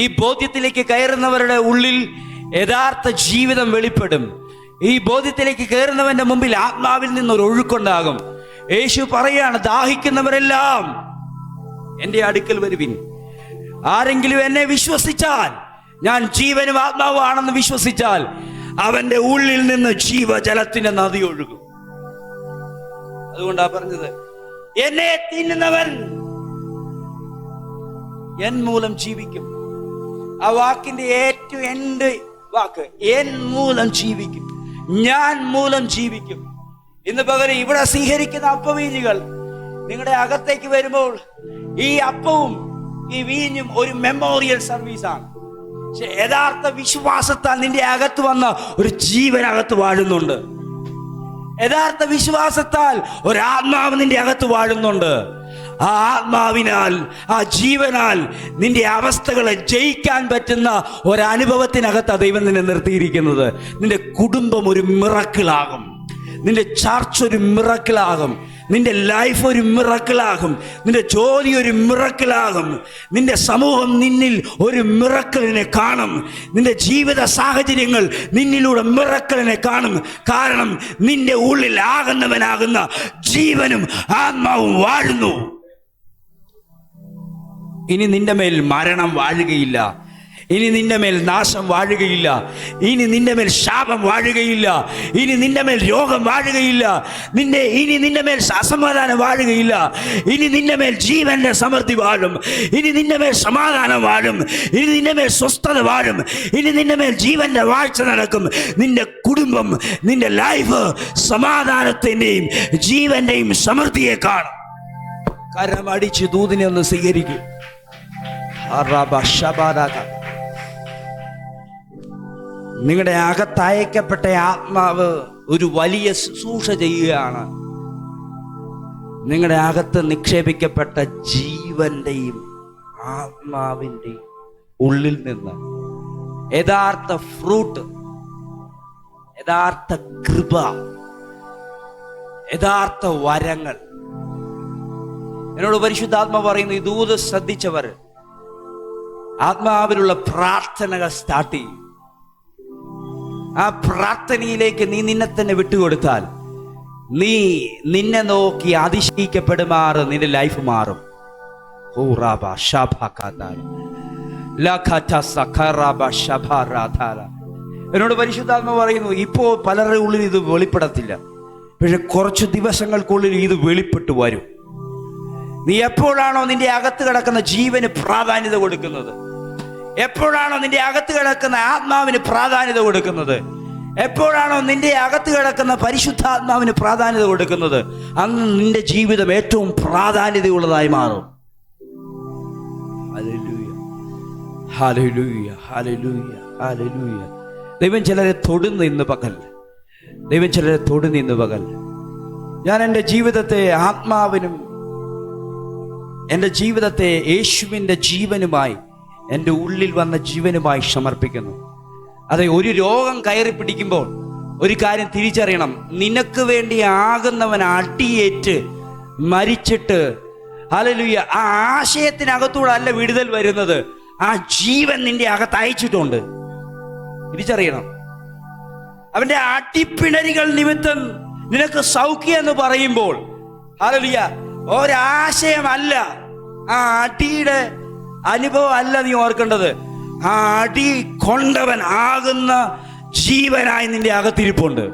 ഈ ബോധ്യത്തിലേക്ക് കയറുന്നവരുടെ ഉള്ളിൽ യഥാർത്ഥ ജീവിതം വെളിപ്പെടും. ഈ ബോധ്യത്തിലേക്ക് കയറുന്നവന്റെ മുമ്പിൽ ആത്മാവിൽ നിന്നൊരു ഒഴുക്കുണ്ടാകും. യേശു പറയാണ്, ദാഹിക്കുന്നവരെല്ലാം എൻ്റെ അടുക്കൽ വരുവിൻ. ആരെങ്കിലും എന്നെ വിശ്വസിച്ചാൽ, ഞാൻ ജീവനും ആത്മാവാണെന്ന് വിശ്വസിച്ചാൽ, അവന്റെ ഉള്ളിൽ നിന്ന് ജീവജലത്തിന്റെ നദി ഒഴുകും. അതുകൊണ്ടാ പറഞ്ഞത്, എന്നെ തിന്നുന്നവൻ എൻ മൂലം ജീവിക്കും. ആ വാക്കിന്റെ ഏറ്റവും എന്റെ വാക്ക്, എൻ മൂലം ജീവിക്കും, ഞാൻ മൂലം ജീവിക്കും. ഇന്ന് പകരം ഇവിടെ സ്വീകരിക്കുന്ന അപ്പവീഞ്ഞുകൾ നിങ്ങളുടെ അകത്തേക്ക് വരുമ്പോൾ ഈ അപ്പവും ഈ വീഞ്ഞും ഒരു മെമ്മോറിയൽ സർവീസാണ്. പക്ഷെ യഥാർത്ഥ വിശ്വാസത്താൽ നിന്റെ അകത്ത് വന്ന ഒരു ജീവനകത്ത് വാഴുന്നുണ്ട്. യഥാർത്ഥ വിശ്വാസത്താൽ ഒരാത്മാവ് നിന്റെ അകത്ത് വാഴുന്നുണ്ട്. ആ ആത്മാവിനാൽ, ആ ജീവനാൽ നിന്റെ അവസ്ഥകളെ ജയിക്കാൻ പറ്റുന്ന ഒരനുഭവത്തിനകത്ത് ദൈവം നിന്നെ നിർത്തിയിരിക്കുന്നത്. നിന്റെ കുടുംബം ഒരു മിറക്കിളാകും, നിന്റെ ചർച്ച് ഒരു മിറക്കിളാകും, നിന്റെ ലൈഫ് ഒരു മിറക്കിളാകും, നിന്റെ ജോലി ഒരു മിറക്കിളാകും, നിന്റെ സമൂഹം നിന്നിൽ ഒരു മിറക്കിളിനെ കാണും, നിന്റെ ജീവിത സാഹചര്യങ്ങൾ നിന്നിലൂടെ മിറക്കിളിനെ കാണും. കാരണം നിന്റെ ഉള്ളിൽ ആകുന്നവനാകുന്ന ജീവനും ആത്മാവും വാഴുന്നു. ഇനി നിന്റെ മേൽ മരണം വാഴുകയില്ല, ഇനി നിന്റെ മേൽ നാശം വാഴുകയില്ല, ഇനി നിന്റെ മേൽ ശാപം വാഴുകയില്ല, ഇനി നിന്റെ മേൽ രോഗം വാഴുകയില്ല, ഇനി നിന്റെ മേൽ അസമാധാനം വാഴുകയില്ല, ഇനി നിന്റെ മേൽ ജീവന്റെ സമൃദ്ധി വാഴും, ഇനി നിന്റെ മേൽ സമാധാനം വാഴും, ഇനി നിന്റെ മേൽ സ്വസ്ഥത വാഴും, ഇനി നിന്റെ മേൽ ജീവന്റെ വാഴ്ച നടക്കും. നിന്റെ കുടുംബം, നിന്റെ ലൈഫ് സമാധാനത്തിന്റെയും ജീവന്റെയും സമൃദ്ധിയെ കാണും. കരമടിച്ച് ദൂതിനെ ഒന്ന് സ്വീകരിക്കും. നിങ്ങളുടെ അകത്തയക്കപ്പെട്ട ആത്മാവ് ഒരു വലിയ ശുശ്രൂഷ ചെയ്യുകയാണ്. നിങ്ങളുടെ അകത്ത് നിക്ഷേപിക്കപ്പെട്ട ജീവന്റെയും ആത്മാവിൻ്റെയും ഉള്ളിൽ നിന്ന് യഥാർത്ഥ ഫ്രൂട്ട്, യഥാർത്ഥ കൃപ, യഥാർത്ഥ വരങ്ങൾ. എന്നോട് പരിശുദ്ധാത്മ പറയുന്നു, ഈ ദൂത് ശ്രദ്ധിച്ചവർ ആത്മാവിലുള്ള പ്രാർത്ഥനകൾ സ്റ്റാർട്ട് ചെയ്യും. ആ പ്രാർത്ഥനയിലേക്ക് നീ നിന്നെ തന്നെ വിട്ടുകൊടുത്താൽ നീ നിന്നെ നോക്കി അതിശയിക്കപ്പെടുമാറ് നിന്റെ ലൈഫ് മാറും. എന്നോട് പരിശുദ്ധാത്മ പറയുന്നു, ഇപ്പോ പലരുടെ ഉള്ളിൽ ഇത് വെളിപ്പെടത്തില്ല, പക്ഷെ കുറച്ച് ദിവസങ്ങൾക്കുള്ളിൽ ഇത് വെളിപ്പെട്ടു വരും. നീ എപ്പോഴാണോ നിന്റെ അകത്ത് കിടക്കുന്ന ജീവന് പ്രാധാന്യത കൊടുക്കുന്നത്, എപ്പോഴാണോ നിന്റെ അകത്ത് കിടക്കുന്ന ആത്മാവിന് പ്രാധാന്യത കൊടുക്കുന്നത്, എപ്പോഴാണോ നിന്റെ അകത്ത് കിടക്കുന്ന പരിശുദ്ധാത്മാവിന് പ്രാധാന്യത കൊടുക്കുന്നത്, അന്ന് നിന്റെ ജീവിതം ഏറ്റവും പ്രാധാന്യതയുള്ളതായി മാറും. Hallelujah, hallelujah, hallelujah, hallelujah. ദൈവം ചിലരെ തൊടുന്നു ഇന്ന് പകൽ, ദൈവം ചിലരെ തൊടുന്നു ഇന്ന് പകൽ. ഞാൻ എൻ്റെ ജീവിതത്തെ ആത്മാവിനും എൻ്റെ ജീവിതത്തെ യേശുവിൻ്റെ ജീവനുമായി, എൻ്റെ ഉള്ളിൽ വന്ന ജീവനുമായി സമർപ്പിക്കുന്നു. അതെ, ഒരു രോഗം കയറി പിടിക്കുമ്പോൾ ഒരു കാര്യം തിരിച്ചറിയണം, നിനക്ക് വേണ്ടി ആകുന്നവൻ അടിയേറ്റ് മരിച്ചിട്ട്, ഹല്ലേലൂയ, ആ ആശയത്തിനകത്തൂടെ അല്ല വിടുതൽ വരുന്നത്, ആ ജീവൻ നിന്റെ അകത്ത് അയച്ചിട്ടുണ്ട്. തിരിച്ചറിയണം. അവന്റെ അടിപ്പിണരികൾ നിമിത്തം നിനക്ക് സൗഖ്യം എന്ന് പറയുമ്പോൾ, ഹല്ലേലൂയ, ഒരാശയമല്ല, ആ അടിയുടെ അനുഭവം അല്ല നീ ഓർക്കേണ്ടത്, ആ അടി കൊണ്ടവൻ ആകുന്ന ജീവനായി നിന്റെ അകത്തിരിപ്പുണ്ട്.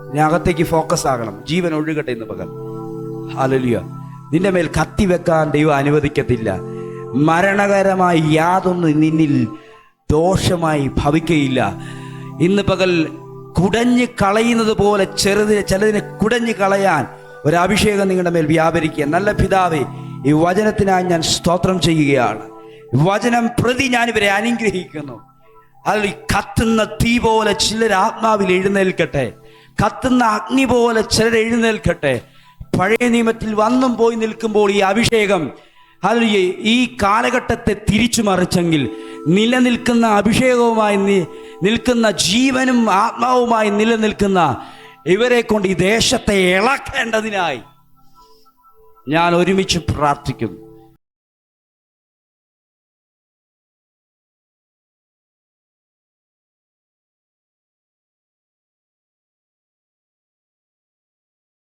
നിന്റെ അകത്തേക്ക് ഫോക്കസ് ആകണം. ജീവൻ ഒഴുകട്ടെ ഇന്ന് പകൽ. ഹല്ലേലൂയ. നിന്റെ മേൽ കത്തിവെക്കാൻ ദൈവം അനുവദിക്കത്തില്ല. മരണകരമായി യാതൊന്നും നിന്നിൽ ദോഷമായി ഭവിക്കയില്ല. ഇന്ന് പകൽ കുടഞ്ഞു കളയുന്നത് പോലെ ചിലതിനെ കുടഞ്ഞു കളയാൻ ഒരഭിഷേകം നിങ്ങളുടെ മേൽ വ്യാപരിക്കുക. നല്ല പിതാവേ, ഈ വചനത്തിനായി ഞാൻ സ്തോത്രം ചെയ്യുകയാണ്. വചനം പ്രതി ഞാൻ ഇവരെ അനുഗ്രഹിക്കുന്നു. അതിൽ കത്തുന്ന തീ പോലെ ചിലർ ആത്മാവിൽ എഴുന്നേൽക്കട്ടെ, കത്തുന്ന അഗ്നി പോലെ ചിലർ എഴുന്നേൽക്കട്ടെ. പഴയ നിയമത്തിൽ വന്നും പോയി നിൽക്കുമ്പോൾ ഈ അഭിഷേകം, അതിൽ ഈ കാലഘട്ടത്തെ തിരിച്ചു മറിച്ചെങ്കിൽ നിലനിൽക്കുന്ന അഭിഷേകവുമായി നിൽക്കുന്ന ജീവനും ആത്മാവുമായി നിലനിൽക്കുന്ന ഇവരെ കൊണ്ട് ഈ ദേശത്തെ ഇളക്കേണ്ടതിനായി ഞാൻ ഒരുമിച്ച് പ്രാർത്ഥിക്കുന്നു.